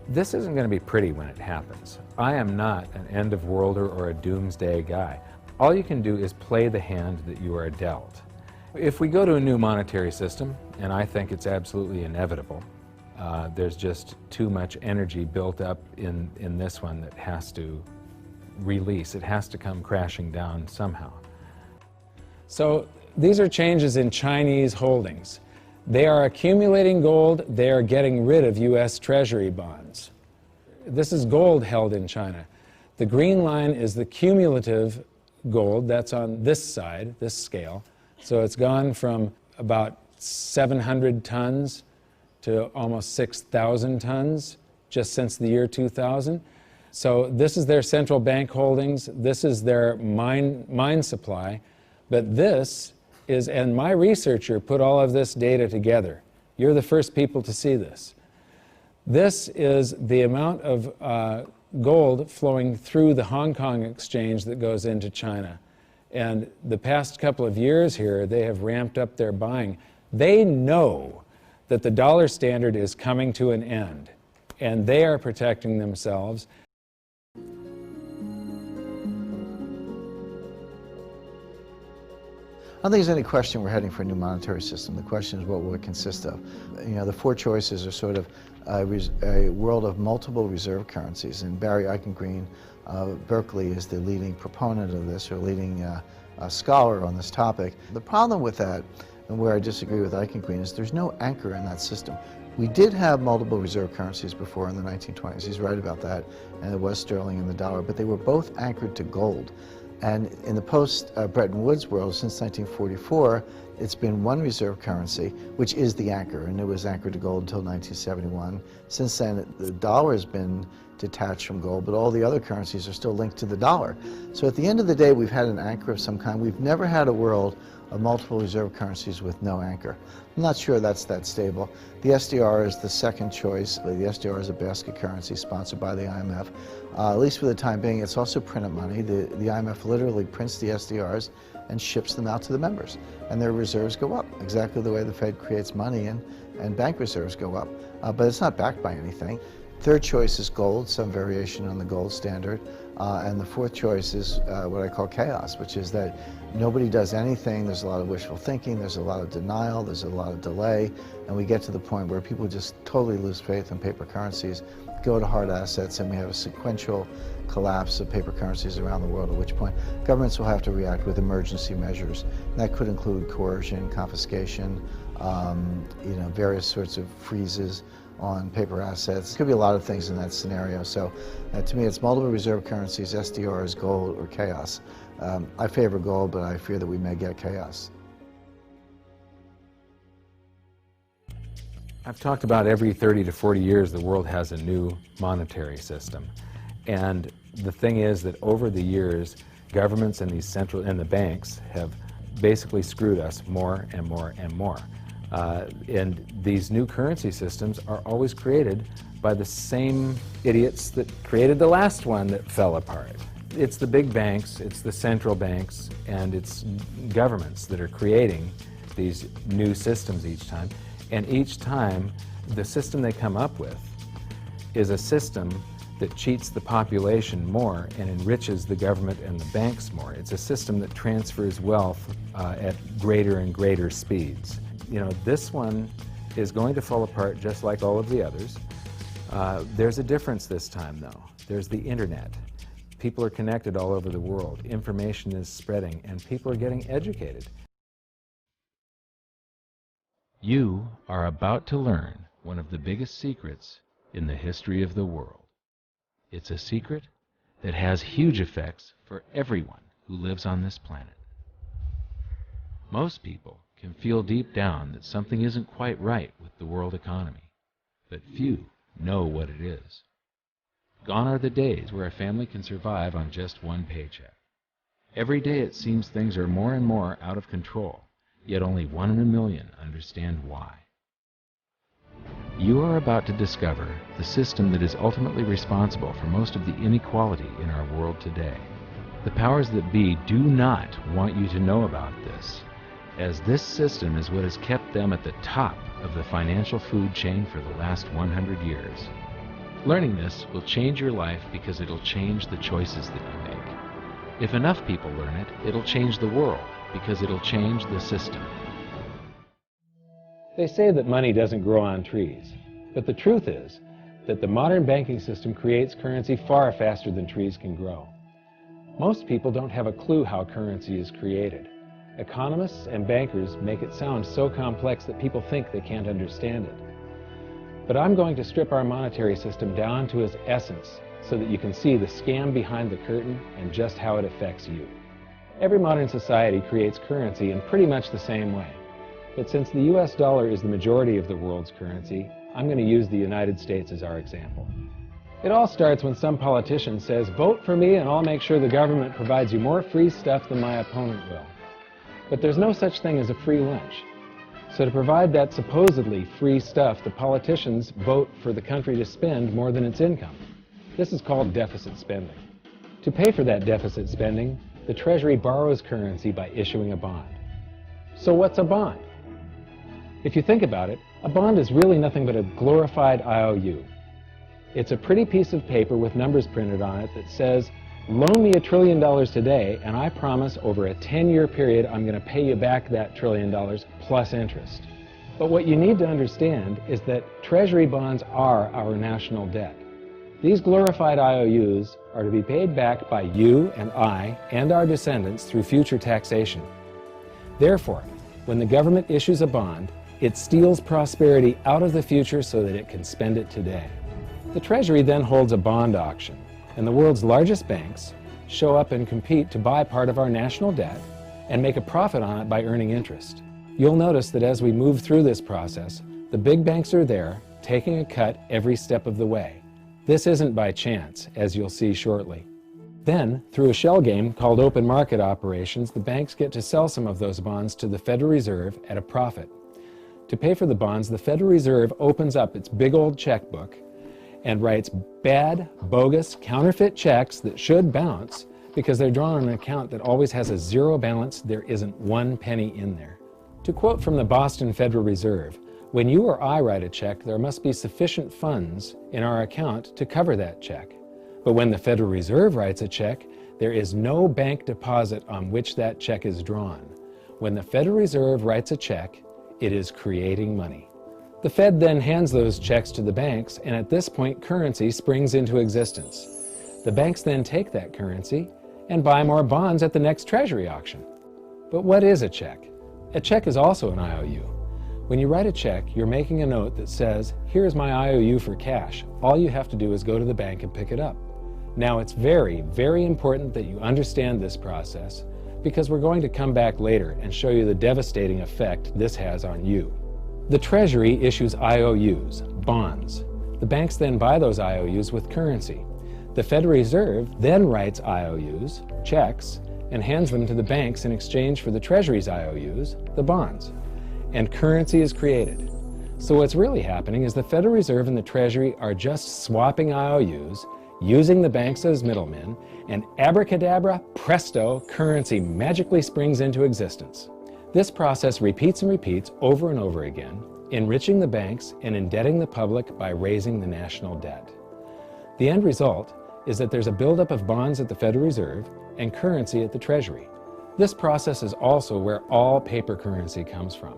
This isn't going to be pretty when it happens. I am not an end-of-worlder or a doomsday guy. All you can do is play the hand that you are dealt. If we go to a new monetary system, and I think it's absolutely inevitable, there's just too much energy built up in this one that has to release. It has to come crashing down somehow. So these are changes in Chinese holdings. They are accumulating gold. They are getting rid of U.S. Treasury bonds. This is gold held in China. The green line is the cumulative gold. That's on this side, this scale. So it's gone from about 700 tons to almost 6,000 tons just since the year 2000. So this is their central bank holdings. This is their mine supply. But this is, and my researcher put all of this data together. You're the first people to see this. This is the amount of gold flowing through the Hong Kong exchange that goes into China. And the past couple of years here, they have ramped up their buying. They know that the dollar standard is coming to an end, and they are protecting themselves. I don't think there's any question we're heading for a new monetary system. The question is what will it consist of? You know, the four choices are sort of a world of multiple reserve currencies, and Barry Eichengreen, Berkeley, is the leading proponent of this, or leading scholar on this topic. The problem with that, and where I disagree with Eichengreen, is there's no anchor in that system. We did have multiple reserve currencies before in the 1920s. He's right about that, and it was sterling and the dollar, but they were both anchored to gold. And in the post-Bretton Woods world, since 1944, it's been one reserve currency, which is the anchor, and it was anchored to gold until 1971. Since then, the dollar has been detached from gold, but all the other currencies are still linked to the dollar. So at the end of the day, we've had an anchor of some kind. We've never had a world of multiple reserve currencies with no anchor. I'm not sure that's that stable. The SDR is the second choice. The SDR is a basket currency sponsored by the IMF. At least for the time being, it's also printed money. The IMF literally prints the SDRs and ships them out to the members, and their reserves go up, exactly the way the Fed creates money and bank reserves go up. But it's not backed by anything. Third choice is gold, some variation on the gold standard. And the fourth choice is what I call chaos, which is that nobody does anything. There's a lot of wishful thinking, there's a lot of denial, there's a lot of delay, and we get to the point where people just totally lose faith in paper currencies, go to hard assets, and we have a sequential collapse of paper currencies around the world, at which point governments will have to react with emergency measures. And that could include coercion, confiscation, you know, various sorts of freezes on paper assets. There could be a lot of things in that scenario. So to me, it's multiple reserve currencies, SDRs, gold, or chaos. I favor gold, but I fear that we may get chaos. I've talked about every 30 to 40 years the world has a new monetary system. And the thing is that over the years, governments and the banks have basically screwed us more and more and more. And these new currency systems are always created by the same idiots that created the last one that fell apart. It's the big banks, it's the central banks, and it's governments that are creating these new systems each time. And each time, the system they come up with is a system that cheats the population more and enriches the government and the banks more. It's a system that transfers wealth at greater and greater speeds. You know, this one is going to fall apart just like all of the others. There's a difference this time, though. There's the internet. People are connected all over the world. Information is spreading, and people are getting educated. You are about to learn one of the biggest secrets in the history of the world. It's a secret that has huge effects for everyone who lives on this planet. Most people can feel deep down that something isn't quite right with the world economy, but few know what it is. Gone are the days where a family can survive on just one paycheck. Every day it seems things are more and more out of control, yet only 1 in a million understand why. You are about to discover the system that is ultimately responsible for most of the inequality in our world today. The powers that be do not want you to know about this, as this system is what has kept them at the top of the financial food chain for the last 100 years. Learning this will change your life because it'll change the choices that you make. If enough people learn it, it'll change the world because it'll change the system. They say that money doesn't grow on trees, but the truth is that the modern banking system creates currency far faster than trees can grow. Most people don't have a clue how currency is created. Economists and bankers make it sound so complex that people think they can't understand it. But I'm going to strip our monetary system down to its essence so that you can see the scam behind the curtain and just how it affects you. Every modern society creates currency in pretty much the same way. But since the US dollar is the majority of the world's currency, I'm going to use the United States as our example. It all starts when some politician says, "Vote for me and I'll make sure the government provides you more free stuff than my opponent will." But there's no such thing as a free lunch. So to provide that supposedly free stuff, the politicians vote for the country to spend more than its income. This is called deficit spending. To pay for that deficit spending, the Treasury borrows currency by issuing a bond. So what's a bond? If you think about it, a bond is really nothing but a glorified IOU. It's a pretty piece of paper with numbers printed on it that says, "Loan me $1 trillion today, and I promise over a 10-year period I'm going to pay you back that $1 trillion plus interest." But what you need to understand is that Treasury bonds are our national debt. These glorified IOUs are to be paid back by you and I and our descendants through future taxation. Therefore, when the government issues a bond, it steals prosperity out of the future so that it can spend it today. The Treasury then holds a bond auction, and the world's largest banks show up and compete to buy part of our national debt and make a profit on it by earning interest. You'll notice that as we move through this process, the big banks are there, taking a cut every step of the way. This isn't by chance, as you'll see shortly. Then, through a shell game called open market operations, the banks get to sell some of those bonds to the Federal Reserve at a profit. To pay for the bonds, the Federal Reserve opens up its big old checkbook and writes bad, bogus, counterfeit checks that should bounce because they're drawn on an account that always has a zero balance. There isn't 1 penny in there. To quote from the Boston Federal Reserve, "When you or I write a check, there must be sufficient funds in our account to cover that check. But when the Federal Reserve writes a check, there is no bank deposit on which that check is drawn. When the Federal Reserve writes a check, it is creating money." The Fed then hands those checks to the banks, and at this point, currency springs into existence. The banks then take that currency and buy more bonds at the next Treasury auction. But what is a check? A check is also an IOU. When you write a check, you're making a note that says, "Here's my IOU for cash. All you have to do is go to the bank and pick it up." Now, it's very, very important that you understand this process because we're going to come back later and show you the devastating effect this has on you. The Treasury issues IOUs, bonds. The banks then buy those IOUs with currency. The Federal Reserve then writes IOUs, checks, and hands them to the banks in exchange for the Treasury's IOUs, the bonds. And currency is created. So what's really happening is the Federal Reserve and the Treasury are just swapping IOUs, using the banks as middlemen, and abracadabra, presto, currency magically springs into existence. This process repeats and repeats over and over again, enriching the banks and indebting the public by raising the national debt. The end result is that there's a buildup of bonds at the Federal Reserve and currency at the Treasury. This process is also where all paper currency comes from.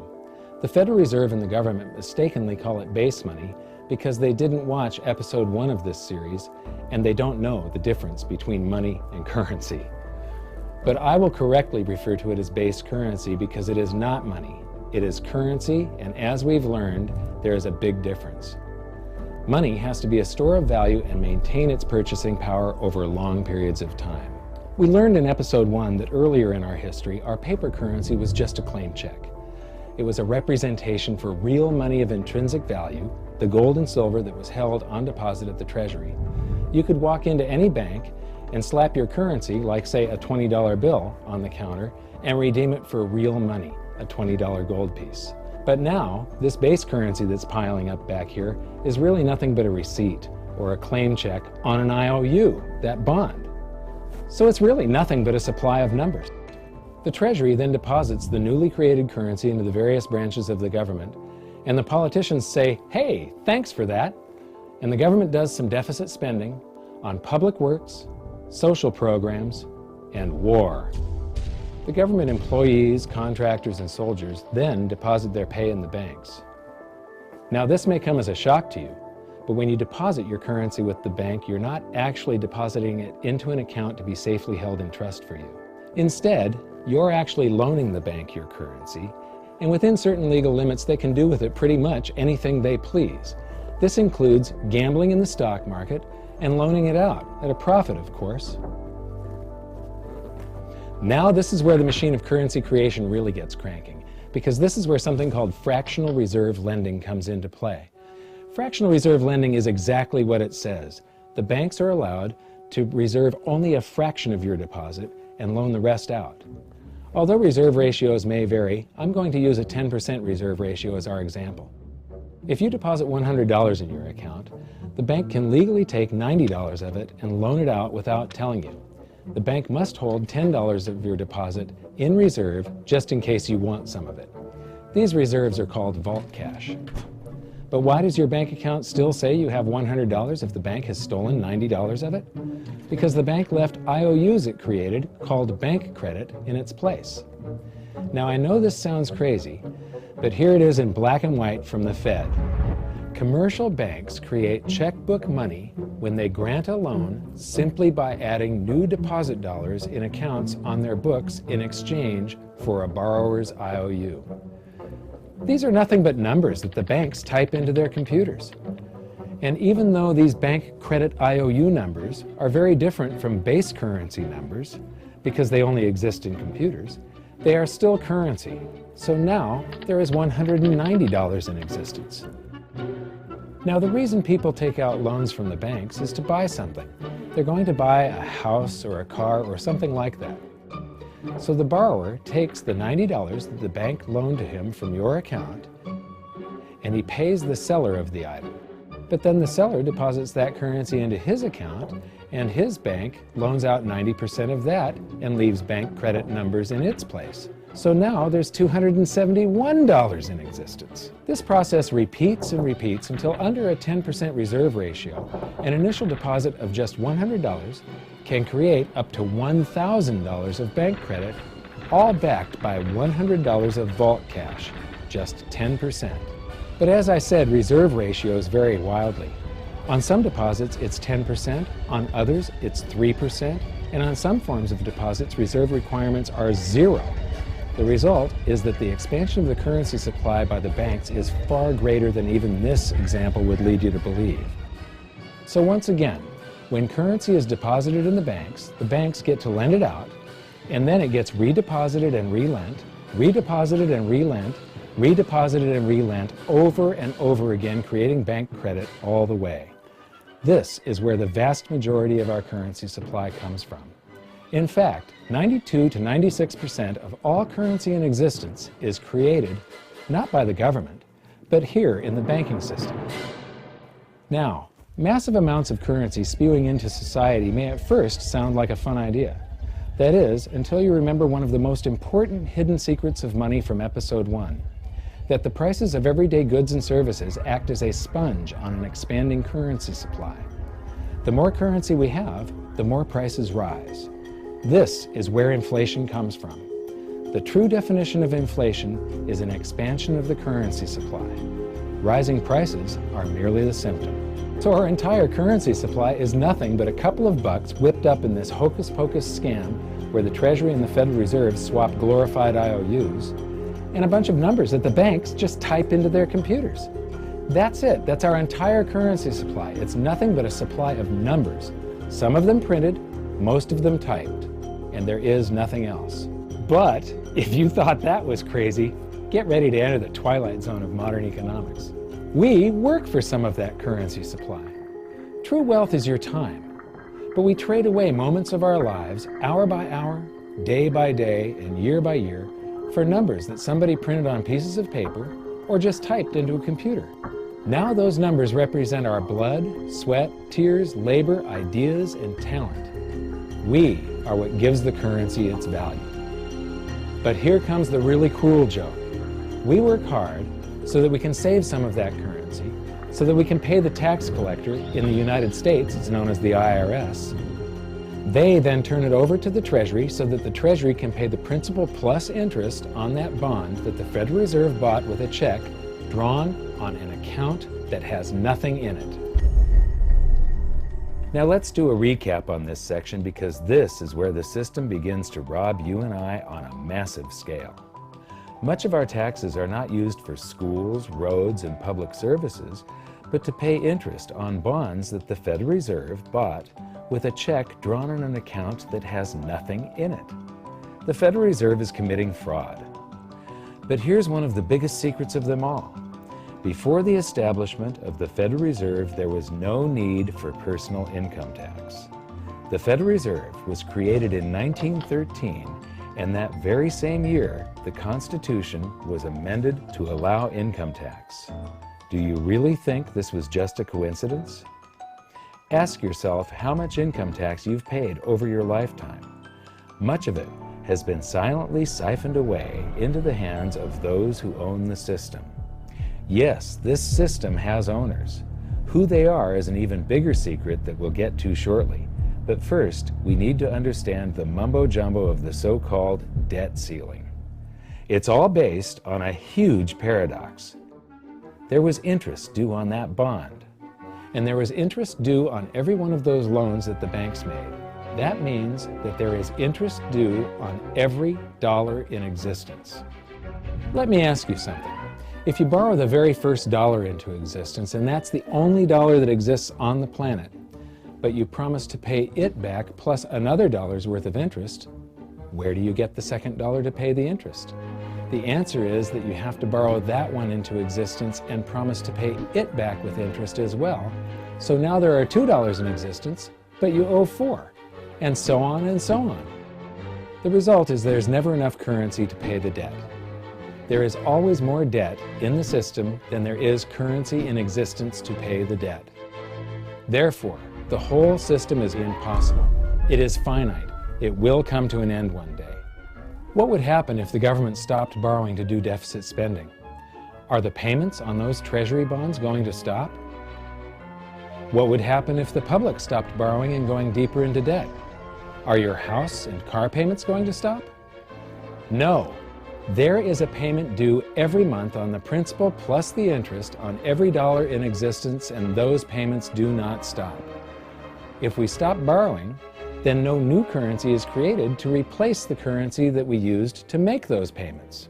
The Federal Reserve and the government mistakenly call it base money because they didn't watch episode 1 of this series and they don't know the difference between money and currency. But I will correctly refer to it as base currency because it is not money. It is currency, and as we've learned, there is a big difference. Money has to be a store of value and maintain its purchasing power over long periods of time. We learned in episode 1 that earlier in our history, our paper currency was just a claim check. It was a representation for real money of intrinsic value, the gold and silver that was held on deposit at the Treasury. You could walk into any bank and slap your currency, like say a $20 bill, on the counter and redeem it for real money. a $20 gold piece. But now, this base currency that's piling up back here is really nothing but a receipt or a claim check on an IOU, that bond. So it's really nothing but a supply of numbers. The Treasury then deposits the newly created currency into the various branches of the government, and the politicians say, hey, thanks for that. And the government does some deficit spending on public works, social programs, and war. The government employees, contractors, and soldiers then deposit their pay in the banks. Now, this may come as a shock to you, but when you deposit your currency with the bank, you're not actually depositing it into an account to be safely held in trust for you. Instead, you're actually loaning the bank your currency, and within certain legal limits, they can do with it pretty much anything they please. This includes gambling in the stock market and loaning it out, at a profit, of course. Now this is where the machine of currency creation really gets cranking, because this is where something called fractional reserve lending comes into play. Fractional reserve lending is exactly what it says. The banks are allowed to reserve only a fraction of your deposit and loan the rest out. Although reserve ratios may vary, I'm going to use a 10% reserve ratio as our example. If you deposit $100 in your account, the bank can legally take $90 of it and loan it out without telling you. The bank must hold $10 of your deposit in reserve just in case you want some of it. These reserves are called vault cash. But why does your bank account still say you have $100 if the bank has stolen $90 of it? Because the bank left IOUs it created, called bank credit, in its place. Now I know this sounds crazy, but here it is in black and white from the Fed. Commercial banks create checkbook money when they grant a loan simply by adding new deposit dollars in accounts on their books in exchange for a borrower's IOU. These are nothing but numbers that the banks type into their computers. And even though these bank credit IOU numbers are very different from base currency numbers, because they only exist in computers, they are still currency. So now there is $190 in existence. Now, the reason people take out loans from the banks is to buy something. They're going to buy a house or a car or something like that. So the borrower takes the $90 that the bank loaned to him from your account, and he pays the seller of the item. But then the seller deposits that currency into his account, and his bank loans out 90% of that and leaves bank credit numbers in its place. So now there's $271 in existence. This process repeats and repeats until under a 10% reserve ratio, an initial deposit of just $100 can create up to $1,000 of bank credit, all backed by $100 of vault cash, just 10%. But as I said, reserve ratios vary wildly. On some deposits, it's 10%, on others, it's 3%, and on some forms of deposits, reserve requirements are 0. The result is that the expansion of the currency supply by the banks is far greater than even this example would lead you to believe. So once again, when currency is deposited in the banks get to lend it out, and then it gets redeposited and relent, redeposited and relent, redeposited and relent over and over again, creating bank credit all the way. This is where the vast majority of our currency supply comes from. In fact, 92 to 96% of all currency in existence is created not by the government, but here in the banking system. Now, massive amounts of currency spewing into society may at first sound like a fun idea. That is, until you remember one of the most important hidden secrets of money from episode 1, that the prices of everyday goods and services act as a sponge on an expanding currency supply. The more currency we have, the more prices rise. This is where inflation comes from. The true definition of inflation is an expansion of the currency supply. Rising prices are merely the symptom. So our entire currency supply is nothing but a couple of bucks whipped up in this hocus-pocus scam where the Treasury and the Federal Reserve swap glorified IOUs, and a bunch of numbers that the banks just type into their computers. That's it. That's our entire currency supply. It's nothing but a supply of numbers, some of them printed, most of them typed, and there is nothing else. But if you thought that was crazy, get ready to enter the twilight zone of modern economics. We work for some of that currency supply. True wealth is your time, but we trade away moments of our lives, hour by hour, day by day, and year by year, for numbers that somebody printed on pieces of paper or just typed into a computer. Now those numbers represent our blood, sweat, tears, labor, ideas, and talent. We are what gives the currency its value. But here comes the really cruel joke. We work hard so that we can save some of that currency, so that we can pay the tax collector. In the United States, it's known as the IRS. They then turn it over to the Treasury so that the Treasury can pay the principal plus interest on that bond that the Federal Reserve bought with a check drawn on an account that has nothing in it. Now let's do a recap on this section, because this is where the system begins to rob you and I on a massive scale. Much of our taxes are not used for schools, roads, and public services, but to pay interest on bonds that the Federal Reserve bought with a check drawn on an account that has nothing in it. The Federal Reserve is committing fraud. But here's one of the biggest secrets of them all. Before the establishment of the Federal Reserve, there was no need for personal income tax. The Federal Reserve was created in 1913, and that very same year, the Constitution was amended to allow income tax. Do you really think this was just a coincidence? Ask yourself how much income tax you've paid over your lifetime. Much of it has been silently siphoned away into the hands of those who own the system. Yes, this system has owners. Who they are is an even bigger secret that we'll get to shortly. But first, we need to understand the mumbo-jumbo of the so-called debt ceiling. It's all based on a huge paradox. There was interest due on that bond, and there was interest due on every one of those loans that the banks made. That means that there is interest due on every dollar in existence. Let me ask you something. If you borrow the very first dollar into existence, and that's the only dollar that exists on the planet, but you promise to pay it back plus another dollar's worth of interest, where do you get the second dollar to pay the interest? The answer is that you have to borrow that one into existence and promise to pay it back with interest as well. So now there are $2 in existence, but you owe $4, and so on and so on. The result is there's never enough currency to pay the debt. There is always more debt in the system than there is currency in existence to pay the debt. Therefore, the whole system is impossible. It is finite. It will come to an end one day. What would happen if the government stopped borrowing to do deficit spending? Are the payments on those treasury bonds going to stop? What would happen if the public stopped borrowing and going deeper into debt? Are your house and car payments going to stop? No. There is a payment due every month on the principal plus the interest on every dollar in existence, and those payments do not stop. If we stop borrowing, then no new currency is created to replace the currency that we used to make those payments.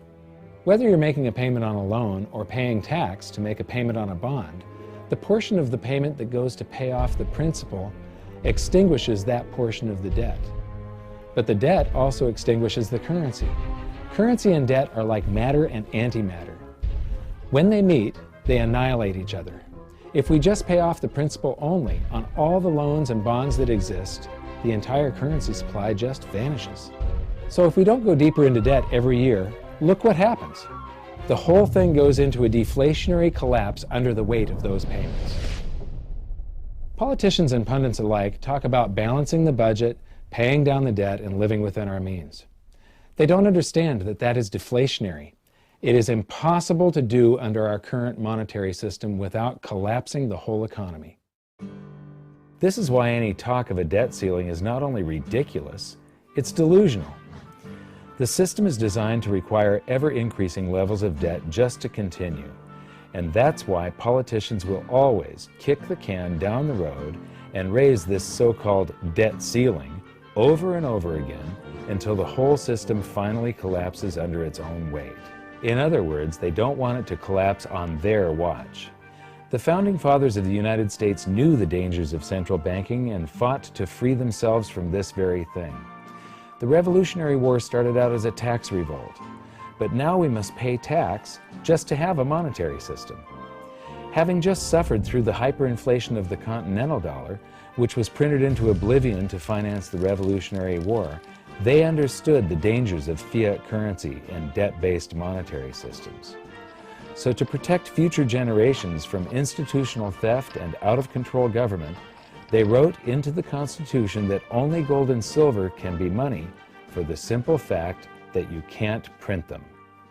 Whether you're making a payment on a loan or paying tax to make a payment on a bond, the portion of the payment that goes to pay off the principal extinguishes that portion of the debt. But the debt also extinguishes the currency. Currency and debt are like matter and antimatter. When they meet, they annihilate each other. If we just pay off the principal only on all the loans and bonds that exist, the entire currency supply just vanishes. So if we don't go deeper into debt every year, look what happens. The whole thing goes into a deflationary collapse under the weight of those payments. Politicians and pundits alike talk about balancing the budget, paying down the debt, and living within our means. They don't understand that that is deflationary. It is impossible to do under our current monetary system without collapsing the whole economy. This is why any talk of a debt ceiling is not only ridiculous, it's delusional. The system is designed to require ever-increasing levels of debt just to continue. And that's why politicians will always kick the can down the road and raise this so-called debt ceiling over and over again until the whole system finally collapses under its own weight. In other words, they don't want it to collapse on their watch. The Founding Fathers of the United States knew the dangers of central banking and fought to free themselves from this very thing. The Revolutionary War started out as a tax revolt, but now we must pay tax just to have a monetary system. Having just suffered through the hyperinflation of the continental dollar, which was printed into oblivion to finance the Revolutionary War, They understood the dangers of fiat currency and debt-based monetary systems. So to protect future generations from institutional theft and out-of-control government, they wrote into the Constitution that only gold and silver can be money for the simple fact that you can't print them.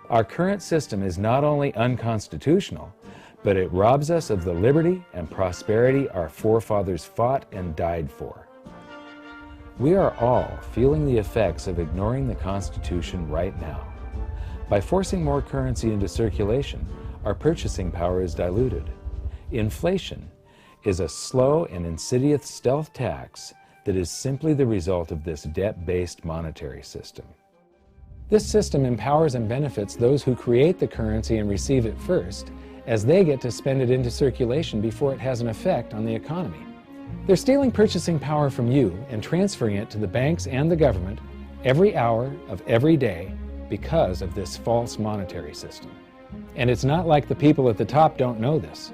Our current system is not only unconstitutional, but it robs us of the liberty and prosperity our forefathers fought and died for. We are all feeling the effects of ignoring the Constitution right now. By forcing more currency into circulation, our purchasing power is diluted. Inflation is a slow and insidious stealth tax that is simply the result of this debt-based monetary system. This system empowers and benefits those who create the currency and receive it first, as they get to spend it into circulation before it has an effect on the economy. They're stealing purchasing power from you and transferring it to the banks and the government every hour of every day because of this false monetary system. And it's not like the people at the top don't know this.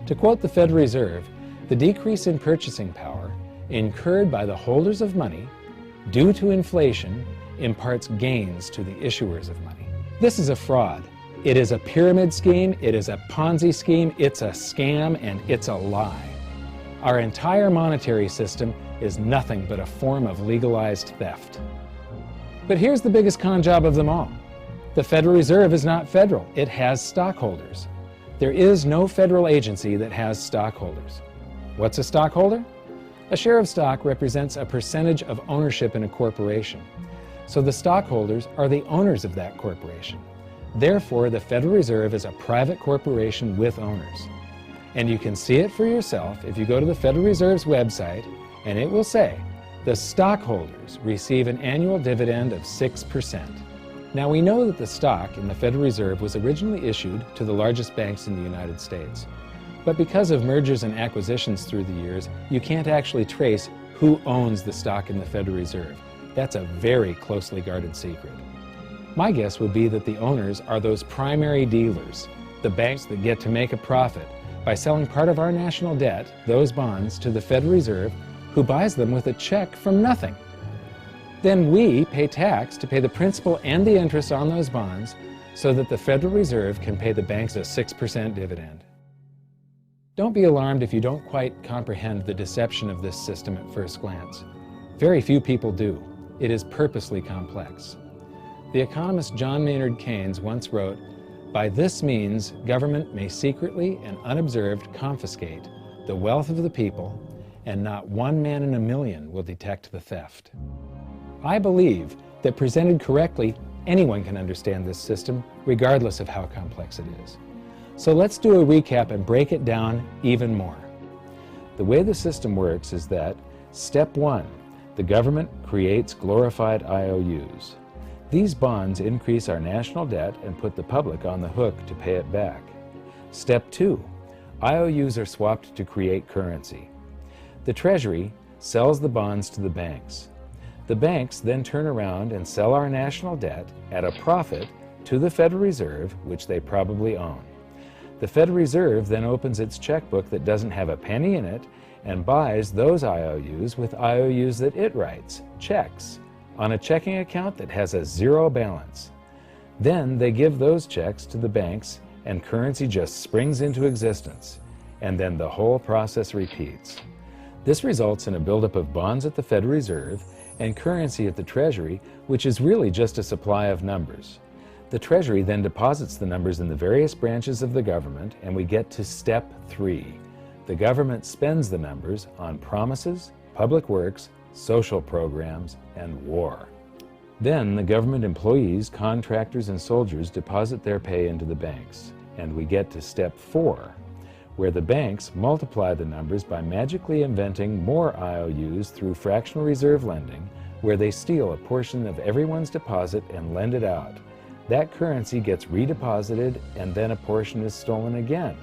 To quote the Federal Reserve, the decrease in purchasing power incurred by the holders of money due to inflation imparts gains to the issuers of money. This is a fraud. It is a pyramid scheme, it is a Ponzi scheme, it's a scam, and it's a lie. Our entire monetary system is nothing but a form of legalized theft. But here's the biggest con job of them all. The Federal Reserve is not federal, it has stockholders. There is no federal agency that has stockholders. What's a stockholder? A share of stock represents a percentage of ownership in a corporation. So the stockholders are the owners of that corporation. Therefore, the Federal Reserve is a private corporation with owners. And you can see it for yourself if you go to the Federal Reserve's website, and it will say, the stockholders receive an annual dividend of 6%. Now we know that the stock in the Federal Reserve was originally issued to the largest banks in the United States. But because of mergers and acquisitions through the years, you can't actually trace who owns the stock in the Federal Reserve. That's a very closely guarded secret. My guess would be that the owners are those primary dealers, the banks that get to make a profit by selling part of our national debt, those bonds, to the Federal Reserve, who buys them with a check from nothing. Then we pay tax to pay the principal and the interest on those bonds so that the Federal Reserve can pay the banks a 6% dividend. Don't be alarmed if you don't quite comprehend the deception of this system at first glance. Very few people do. It is purposely complex. The economist John Maynard Keynes once wrote, "By this means, government may secretly and unobserved confiscate the wealth of the people, and not one man in a million will detect the theft." I believe that presented correctly, anyone can understand this system, regardless of how complex it is. So let's do a recap and break it down even more. The way the system works is that, step one, the government creates glorified IOUs. These bonds increase our national debt and put the public on the hook to pay it back. Step two, IOUs are swapped to create currency. The Treasury sells the bonds to the banks. The banks then turn around and sell our national debt at a profit to the Federal Reserve, which they probably own. The Federal Reserve then opens its checkbook that doesn't have a penny in it and buys those IOUs with IOUs that it writes, checks, on a checking account that has a zero balance. Then they give those checks to the banks and currency just springs into existence, and then the whole process repeats. This results in a buildup of bonds at the Federal Reserve and currency at the Treasury, which is really just a supply of numbers. The Treasury then deposits the numbers in the various branches of the government, and we get to step three. The government spends the numbers on promises, public works, social programs, and war. Then the government employees, contractors, and soldiers deposit their pay into the banks, and we get to step four, where the banks multiply the numbers by magically inventing more IOUs through fractional reserve lending, where they steal a portion of everyone's deposit and lend it out. That currency gets redeposited, and then a portion is stolen again,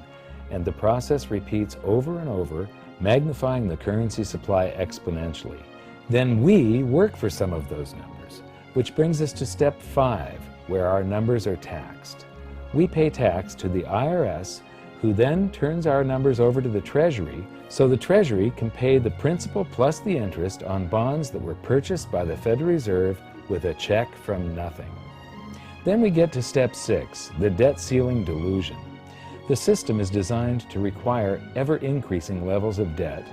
and the process repeats over and over, magnifying the currency supply exponentially. Then we work for some of those numbers, which brings us to step five, where our numbers are taxed. We pay tax to the IRS, who then turns our numbers over to the Treasury so the Treasury can pay the principal plus the interest on bonds that were purchased by the Federal Reserve with a check from nothing. Then we get to step 6, the debt ceiling delusion. The system is designed to require ever-increasing levels of debt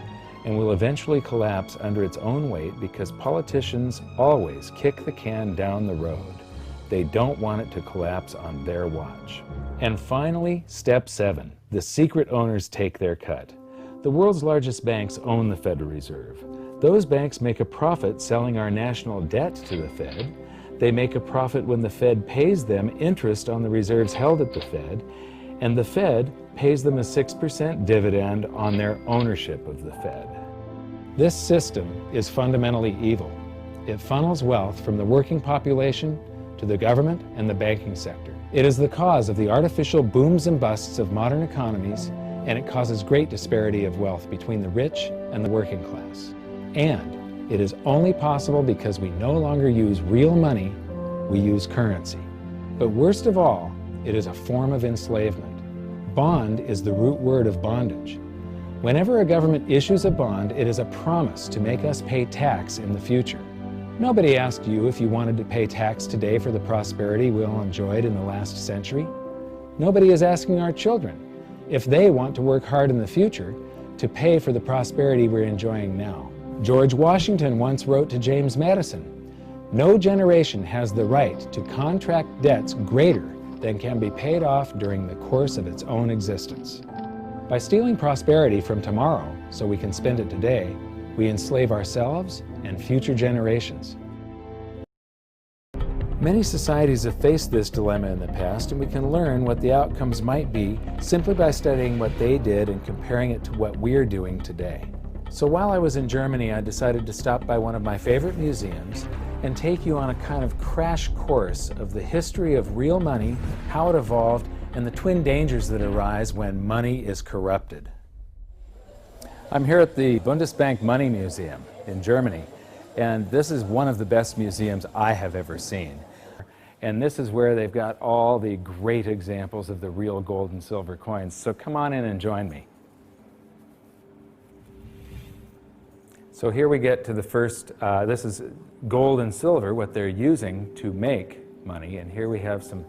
and will eventually collapse under its own weight because politicians always kick the can down the road. They don't want it to collapse on their watch. And finally, step 7, the secret owners take their cut. The world's largest banks own the Federal Reserve. Those banks make a profit selling our national debt to the Fed. They make a profit when the Fed pays them interest on the reserves held at the Fed, and the Fed pays them a 6% dividend on their ownership of the Fed. This system is fundamentally evil. It funnels wealth from the working population to the government and the banking sector. It is the cause of the artificial booms and busts of modern economies, and it causes great disparity of wealth between the rich and the working class. And it is only possible because we no longer use real money, we use currency. But worst of all, it is a form of enslavement. Bond is the root word of bondage. Whenever a government issues a bond, it is a promise to make us pay tax in the future. Nobody asked you if you wanted to pay tax today for the prosperity we all enjoyed in the last century. Nobody is asking our children if they want to work hard in the future to pay for the prosperity we're enjoying now. George Washington once wrote to James Madison, "No generation has the right to contract debts greater than can be paid off during the course of its own existence." By stealing prosperity from tomorrow so we can spend it today, we enslave ourselves and future generations. Many societies have faced this dilemma in the past, and we can learn what the outcomes might be simply by studying what they did and comparing it to what we're doing today. So while I was in Germany, I decided to stop by one of my favorite museums and take you on a kind of crash course of the history of real money, how it evolved, and the twin dangers that arise when money is corrupted. I'm here at the Bundesbank Money Museum in Germany, and this is one of the best museums I have ever seen. And this is where they've got all the great examples of the real gold and silver coins. So come on in and join me. So here we get to the first, this is gold and silver, what they're using to make money. And here we have some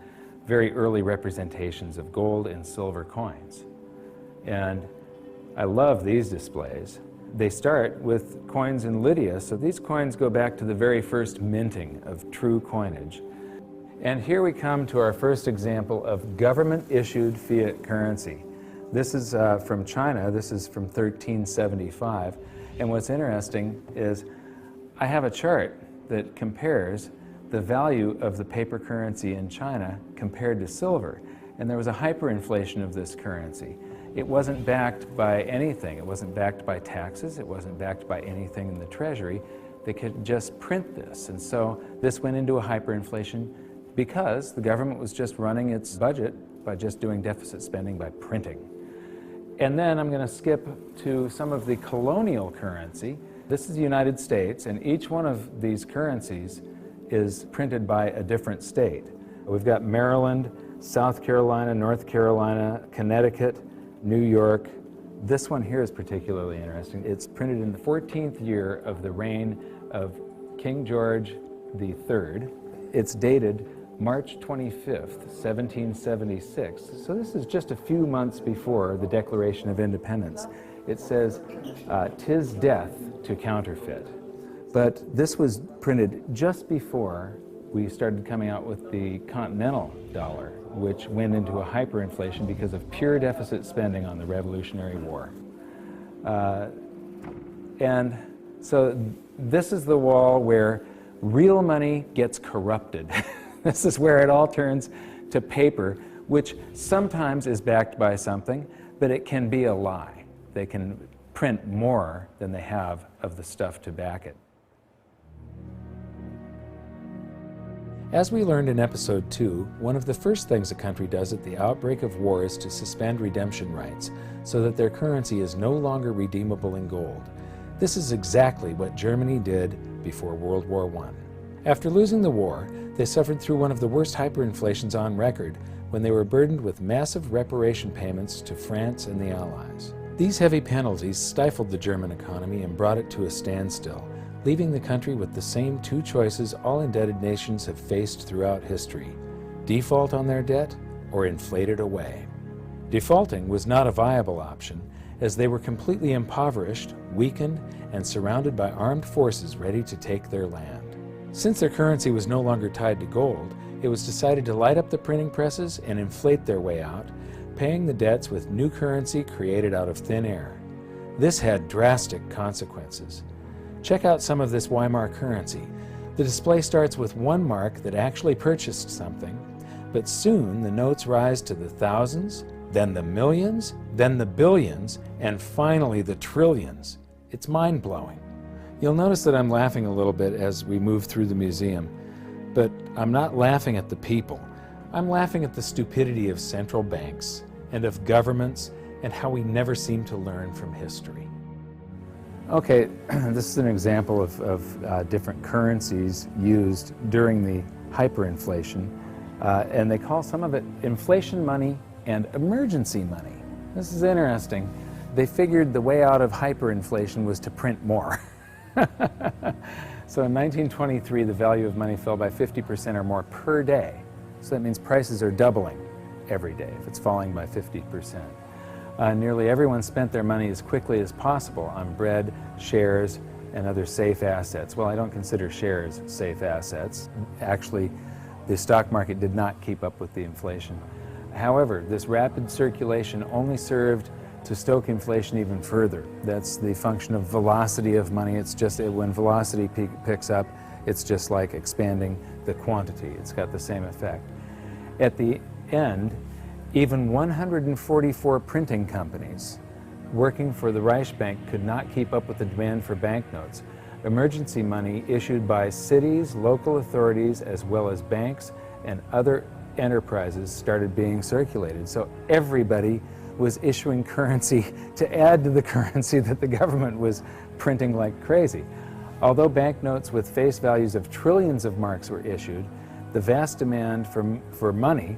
very early representations of gold and silver coins. And I love these displays. They start with coins in Lydia, so these coins go back to the very first minting of true coinage. And here we come to our first example of government-issued fiat currency. This is from China. This is from 1375. And what's interesting is I have a chart that compares the value of the paper currency in China compared to silver. And there was a hyperinflation of this currency. It wasn't backed by anything. It wasn't backed by taxes. It wasn't backed by anything in the Treasury. They could just print this. And so this went into a hyperinflation because the government was just running its budget by just doing deficit spending by printing. And then I'm going to skip to some of the colonial currency. This is the United States, and each one of these currencies is printed by a different state. We've got Maryland, South Carolina, North Carolina, Connecticut, New York. This one here is particularly interesting. It's printed in the 14th year of the reign of King George III. It's dated March 25th, 1776. So this is just a few months before the Declaration of Independence. It says, "'Tis death to counterfeit." But this was printed just before we started coming out with the continental dollar, which went into a hyperinflation because of pure deficit spending on the Revolutionary War. And so this is the wall where real money gets corrupted. This is where it all turns to paper, which sometimes is backed by something, but it can be a lie. They can print more than they have of the stuff to back it. As we learned in episode 2, one of the first things a country does at the outbreak of war is to suspend redemption rights so that their currency is no longer redeemable in gold. This is exactly what Germany did before World War I. After losing the war, they suffered through one of the worst hyperinflations on record, when they were burdened with massive reparation payments to France and the Allies. These heavy penalties stifled the German economy and brought it to a standstill, leaving the country with the same two choices all indebted nations have faced throughout history: default on their debt or inflate it away. Defaulting was not a viable option, as they were completely impoverished, weakened, and surrounded by armed forces ready to take their land. Since their currency was no longer tied to gold, it was decided to light up the printing presses and inflate their way out, paying the debts with new currency created out of thin air. This had drastic consequences. Check out some of this Weimar currency. The display starts with one mark that actually purchased something, but soon the notes rise to the thousands, then the millions, then the billions, and finally the trillions. It's mind-blowing. You'll notice that I'm laughing a little bit as we move through the museum, but I'm not laughing at the people. I'm laughing at the stupidity of central banks and of governments and how we never seem to learn from history. Okay, this is an example of different currencies used during the hyperinflation, and they call some of it inflation money and emergency money. This is interesting. They figured the way out of hyperinflation was to print more. So in 1923, the value of money fell by 50% or more per day. So that means prices are doubling every day if it's falling by 50%. Nearly everyone spent their money as quickly as possible on bread, shares, and other safe assets. Well, I don't consider shares safe assets. Actually, the stock market did not keep up with the inflation. However, this rapid circulation only served to stoke inflation even further. That's the function of velocity of money. It's just when velocity picks up, it's just like expanding the quantity. It's got the same effect. At the end, even 144 printing companies working for the Reichsbank could not keep up with the demand for banknotes. Emergency money issued by cities, local authorities, as well as banks and other enterprises started being circulated. So everybody was issuing currency to add to the currency that the government was printing like crazy. Although banknotes with face values of trillions of marks were issued, the vast demand for money,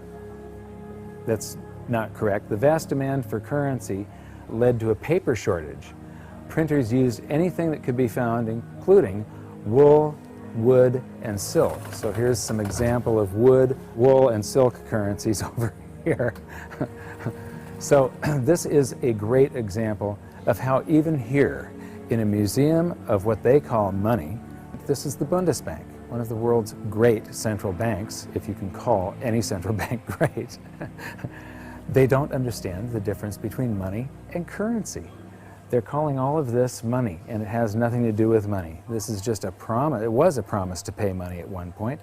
that's not correct, the vast demand for currency led to a paper shortage. Printers used anything that could be found, including wool, wood, and silk. So here's some example of wood, wool, and silk currencies over here. So this is a great example of how even here, in a museum of what they call money, this is the Bundesbank, one of the world's great central banks, if you can call any central bank great. They don't understand the difference between money and currency. They're calling all of this money, and it has nothing to do with money. This is just a promise. It was a promise to pay money at one point,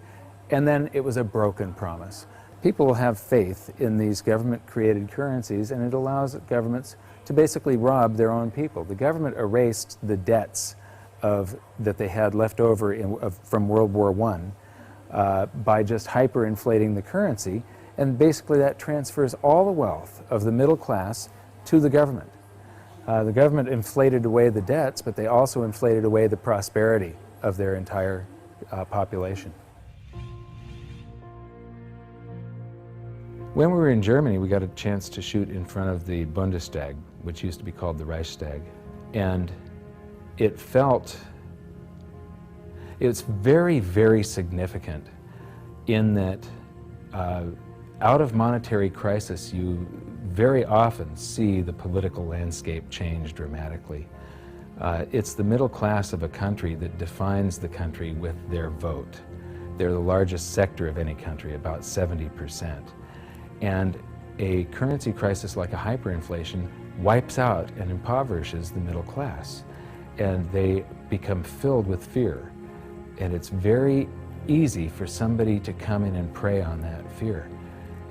and then it was a broken promise. People will have faith in these government-created currencies, and it allows governments to basically rob their own people. The government erased the debts that they had left over from World War I by just hyperinflating the currency, and basically that transfers all the wealth of the middle class to the government. The government inflated away the debts, but they also inflated away the prosperity of their entire population. When we were in Germany, we got a chance to shoot in front of the Bundestag, which used to be called the Reichstag, and it's very, very significant in that out of monetary crisis, you very often see the political landscape change dramatically. It's the middle class of a country that defines the country with their vote. They're the largest sector of any country, about 70%. And a currency crisis like a hyperinflation wipes out and impoverishes the middle class. And they become filled with fear. And it's very easy for somebody to come in and prey on that fear.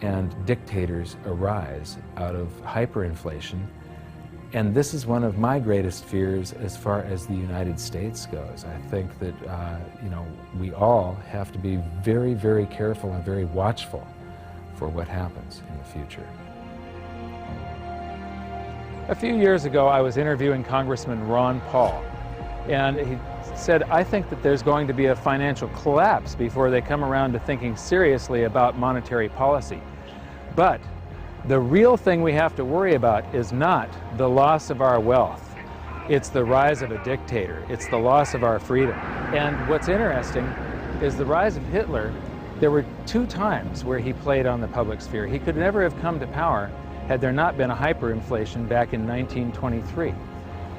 And dictators arise out of hyperinflation. And this is one of my greatest fears as far as the United States goes. I think that we all have to be very, very careful and very watchful for what happens in the future. A few years ago, I was interviewing Congressman Ron Paul, and he said, I think that there's going to be a financial collapse before they come around to thinking seriously about monetary policy. But the real thing we have to worry about is not the loss of our wealth. It's the rise of a dictator. It's the loss of our freedom. And what's interesting is the rise of Hitler. There were 2 times where he played on the public sphere. He could never have come to power had there not been a hyperinflation back in 1923.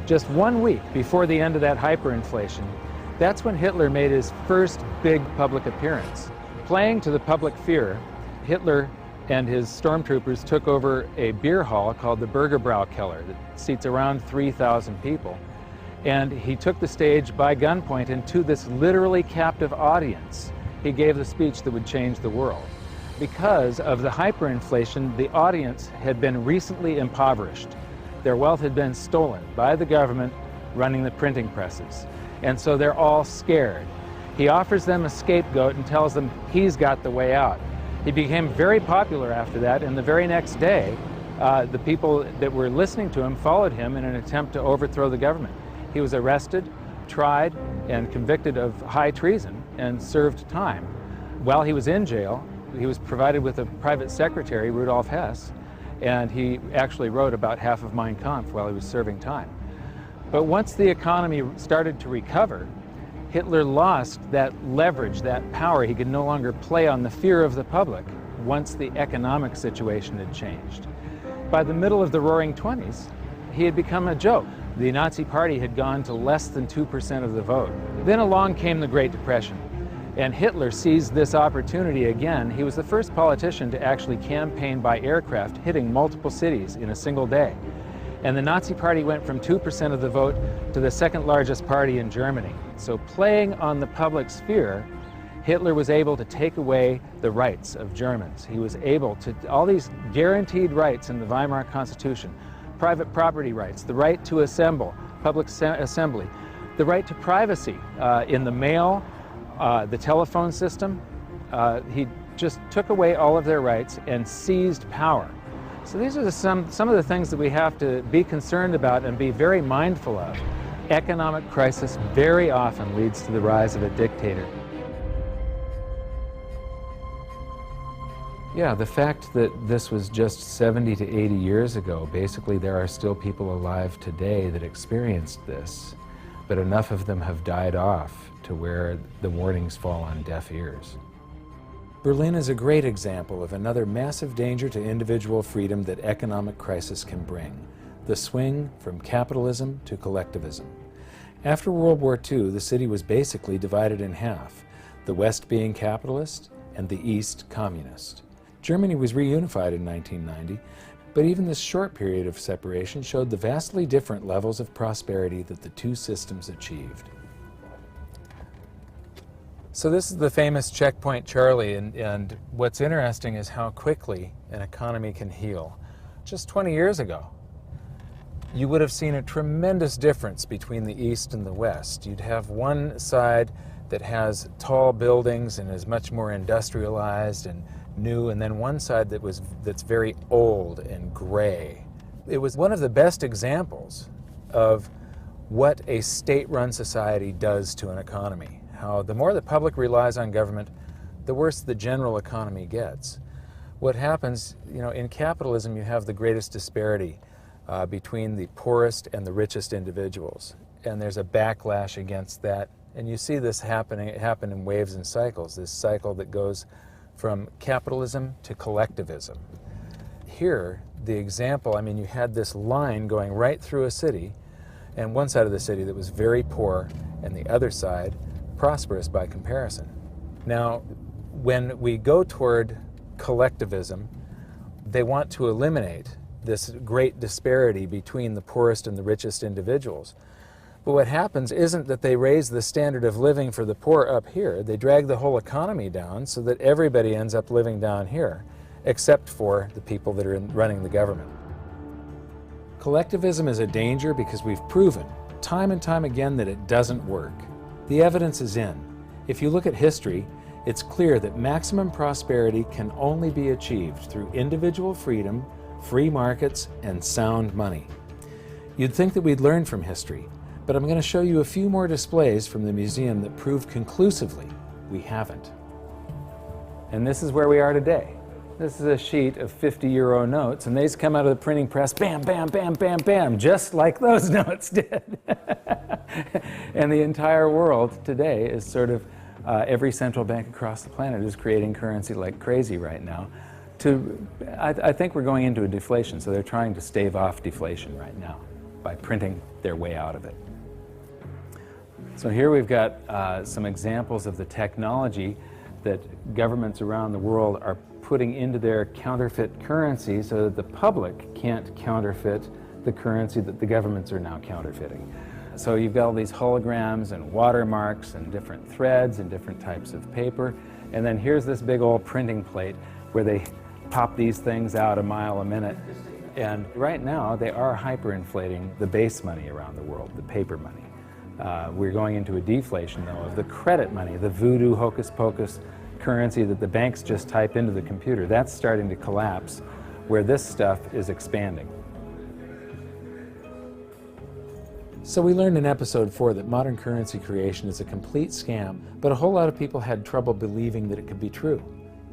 Just 1 week before the end of that hyperinflation, that's when Hitler made his first big public appearance. Playing to the public fear, Hitler and his stormtroopers took over a beer hall called the Bürgerbraukeller that seats around 3,000 people. And he took the stage by gunpoint, and to this literally captive audience, he gave the speech that would change the world. Because of the hyperinflation, the audience had been recently impoverished. Their wealth had been stolen by the government running the printing presses. And so they're all scared. He offers them a scapegoat and tells them he's got the way out. He became very popular after that, and the very next day, the people that were listening to him followed him in an attempt to overthrow the government. He was arrested, tried, and convicted of high treason and served time. While he was in jail, he was provided with a private secretary, Rudolf Hess, and he actually wrote about half of Mein Kampf while he was serving time. But once the economy started to recover, Hitler lost that leverage, that power. He could no longer play on the fear of the public once the economic situation had changed. By the middle of the Roaring '20s, he had become a joke. The Nazi Party had gone to less than 2% of the vote. Then along came the Great Depression, and Hitler seized this opportunity again. He was the first politician to actually campaign by aircraft, hitting multiple cities in a single day. And the Nazi Party went from 2% of the vote to the second largest party in Germany. So playing on the public sphere, Hitler was able to take away the rights of Germans. He was able to, all these guaranteed rights in the Weimar Constitution, private property rights, the right to assemble, public assembly, the right to privacy in the mail, the telephone system. He just took away all of their rights and seized power. So these are some of the things that we have to be concerned about and be very mindful of. Economic crisis very often leads to the rise of a dictator. Yeah, the fact that this was just 70 to 80 years ago, basically there are still people alive today that experienced this, but enough of them have died off to where the warnings fall on deaf ears. Berlin is a great example of another massive danger to individual freedom that economic crisis can bring, the swing from capitalism to collectivism. After World War II, the city was basically divided in half, the West being capitalist and the East communist. Germany was reunified in 1990, but even this short period of separation showed the vastly different levels of prosperity that the two systems achieved. So this is the famous Checkpoint Charlie, and what's interesting is how quickly an economy can heal. Just 20 years ago, you would have seen a tremendous difference between the East and the West. You'd have one side that has tall buildings and is much more industrialized and new, and then one side that's very old and gray. It was one of the best examples of what a state-run society does to an economy. How the more the public relies on government, the worse the general economy gets. What happens, in capitalism, you have the greatest disparity between the poorest and the richest individuals. And there's a backlash against that. And you see this happen in waves and cycles, this cycle that goes from capitalism to collectivism. Here, the example, you had this line going right through a city, and one side of the city that was very poor, and the other side prosperous by comparison. Now, when we go toward collectivism, they want to eliminate this great disparity between the poorest and the richest individuals. But what happens isn't that they raise the standard of living for the poor up here. They drag the whole economy down so that everybody ends up living down here, except for the people that are running the government. Collectivism is a danger because we've proven time and time again that it doesn't work. The evidence is in. If you look at history, it's clear that maximum prosperity can only be achieved through individual freedom, free markets, and sound money. You'd think that we'd learn from history, but I'm going to show you a few more displays from the museum that prove conclusively we haven't. And this is where we are today. This is a sheet of 50-euro notes, and these come out of the printing press, bam, bam, bam, bam, bam, just like those notes did. And the entire world today is sort of, every central bank across the planet is creating currency like crazy right now. I think we're going into a deflation, so they're trying to stave off deflation right now by printing their way out of it. So here we've got some examples of the technology that governments around the world are putting into their counterfeit currency so that the public can't counterfeit the currency that the governments are now counterfeiting. So you've got all these holograms and watermarks and different threads and different types of paper. And then here's this big old printing plate where they pop these things out a mile a minute. And right now they are hyperinflating the base money around the world, the paper money. We're going into a deflation, though, of the credit money, the voodoo hocus-pocus currency that the banks just type into the computer. That's starting to collapse, where this stuff is expanding. So we learned in episode 4 that modern currency creation is a complete scam, but a whole lot of people had trouble believing that it could be true.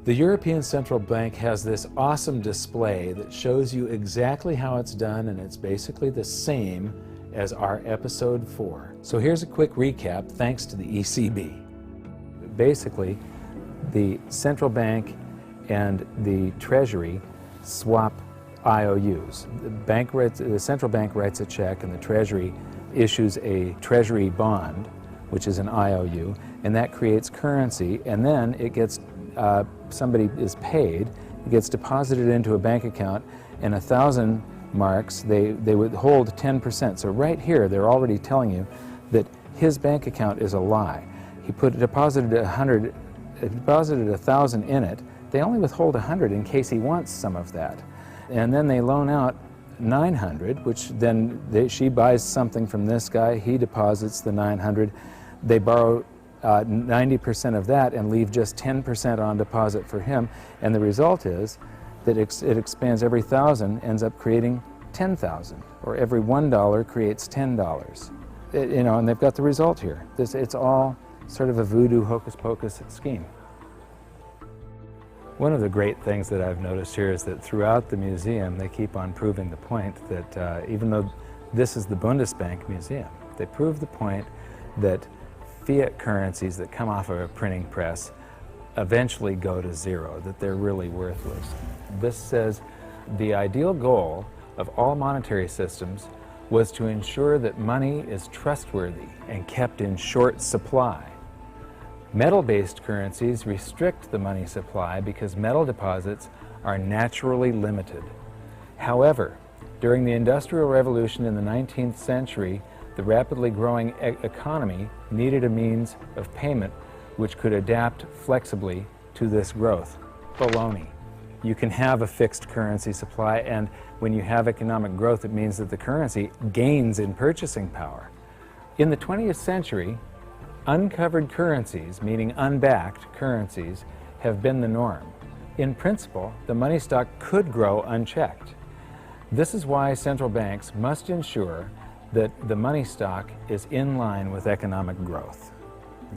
The European Central Bank has this awesome display that shows you exactly how it's done, and it's basically the same as our episode 4. So here's a quick recap thanks to the ECB. Basically, the central bank and the Treasury swap IOUs. The central bank writes a check and the Treasury issues a Treasury bond, which is an IOU, and that creates currency, and then it gets, somebody is paid, it gets deposited into a bank account, and 1,000 marks, they would hold 10%. So right here, they're already telling you that his bank account is a lie. He deposited 1,000 in it. They only withhold 100 in case he wants some of that. And then they loan out 900, which then she buys something from this guy, he deposits the 900. They borrow 90% of that and leave just 10% on deposit for him. And the result is that it expands. Every 1,000 ends up creating 10,000, or every $1 creates $10. You know, and they've got the result here. It's all sort of a voodoo hocus-pocus scheme. One of the great things that I've noticed here is that throughout the museum, they keep on proving the point that even though this is the Bundesbank Museum, they prove the point that fiat currencies that come off of a printing press eventually go to zero, that they're really worthless. This says the ideal goal of all monetary systems was to ensure that money is trustworthy and kept in short supply. Metal-based currencies restrict the money supply because metal deposits are naturally limited. However, during the Industrial Revolution in the 19th century, the rapidly growing economy needed a means of payment which could adapt flexibly to this growth. Baloney. You can have a fixed currency supply, and when you have economic growth, it means that the currency gains in purchasing power. In the 20th century, uncovered currencies, meaning unbacked currencies, have been the norm. In principle, the money stock could grow unchecked. This is why central banks must ensure that the money stock is in line with economic growth.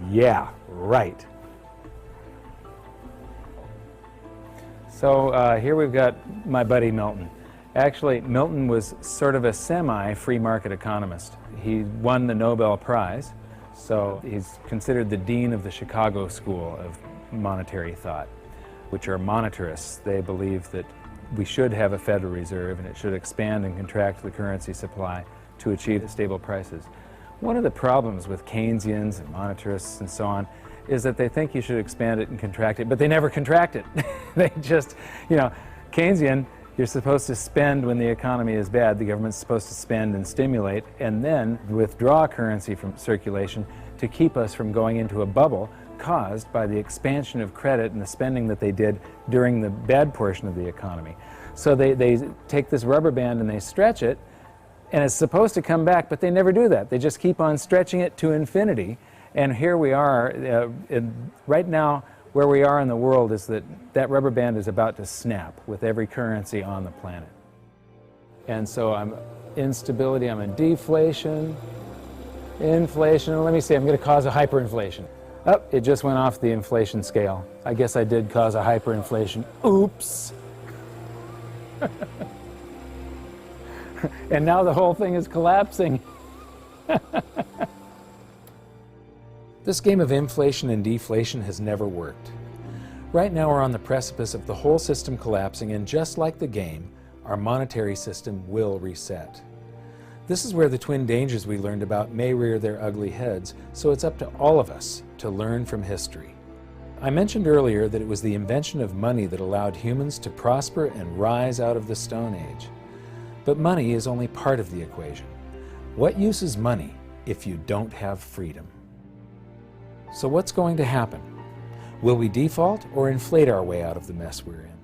Yeah, right. So here we've got my buddy Milton. Actually, Milton was sort of a semi-free market economist. He won the Nobel Prize, so he's considered the dean of the Chicago School of Monetary Thought, which are monetarists. They believe that we should have a Federal Reserve and it should expand and contract the currency supply to achieve stable prices. One of the problems with Keynesians and monetarists and so on is that they think you should expand it and contract it, but they never contract it. They just, you know, Keynesian, you're supposed to spend when the economy is bad. The government's supposed to spend and stimulate and then withdraw currency from circulation to keep us from going into a bubble caused by the expansion of credit and the spending that they did during the bad portion of the economy. So they take this rubber band and they stretch it, and it's supposed to come back, but they never do that. They just keep on stretching it to infinity. And here we are, right now, where we are in the world is that that rubber band is about to snap with every currency on the planet. And so I'm instability, I'm in deflation, inflation, let me see, I'm going to cause a hyperinflation. Oh, it just went off the inflation scale. I guess I did cause a hyperinflation. Oops. And now the whole thing is collapsing. This game of inflation and deflation has never worked. Right now we're on the precipice of the whole system collapsing, and just like the game, our monetary system will reset. This is where the twin dangers we learned about may rear their ugly heads, so it's up to all of us to learn from history. I mentioned earlier that it was the invention of money that allowed humans to prosper and rise out of the Stone Age. But money is only part of the equation. What use is money if you don't have freedom? So what's going to happen? Will we default or inflate our way out of the mess we're in?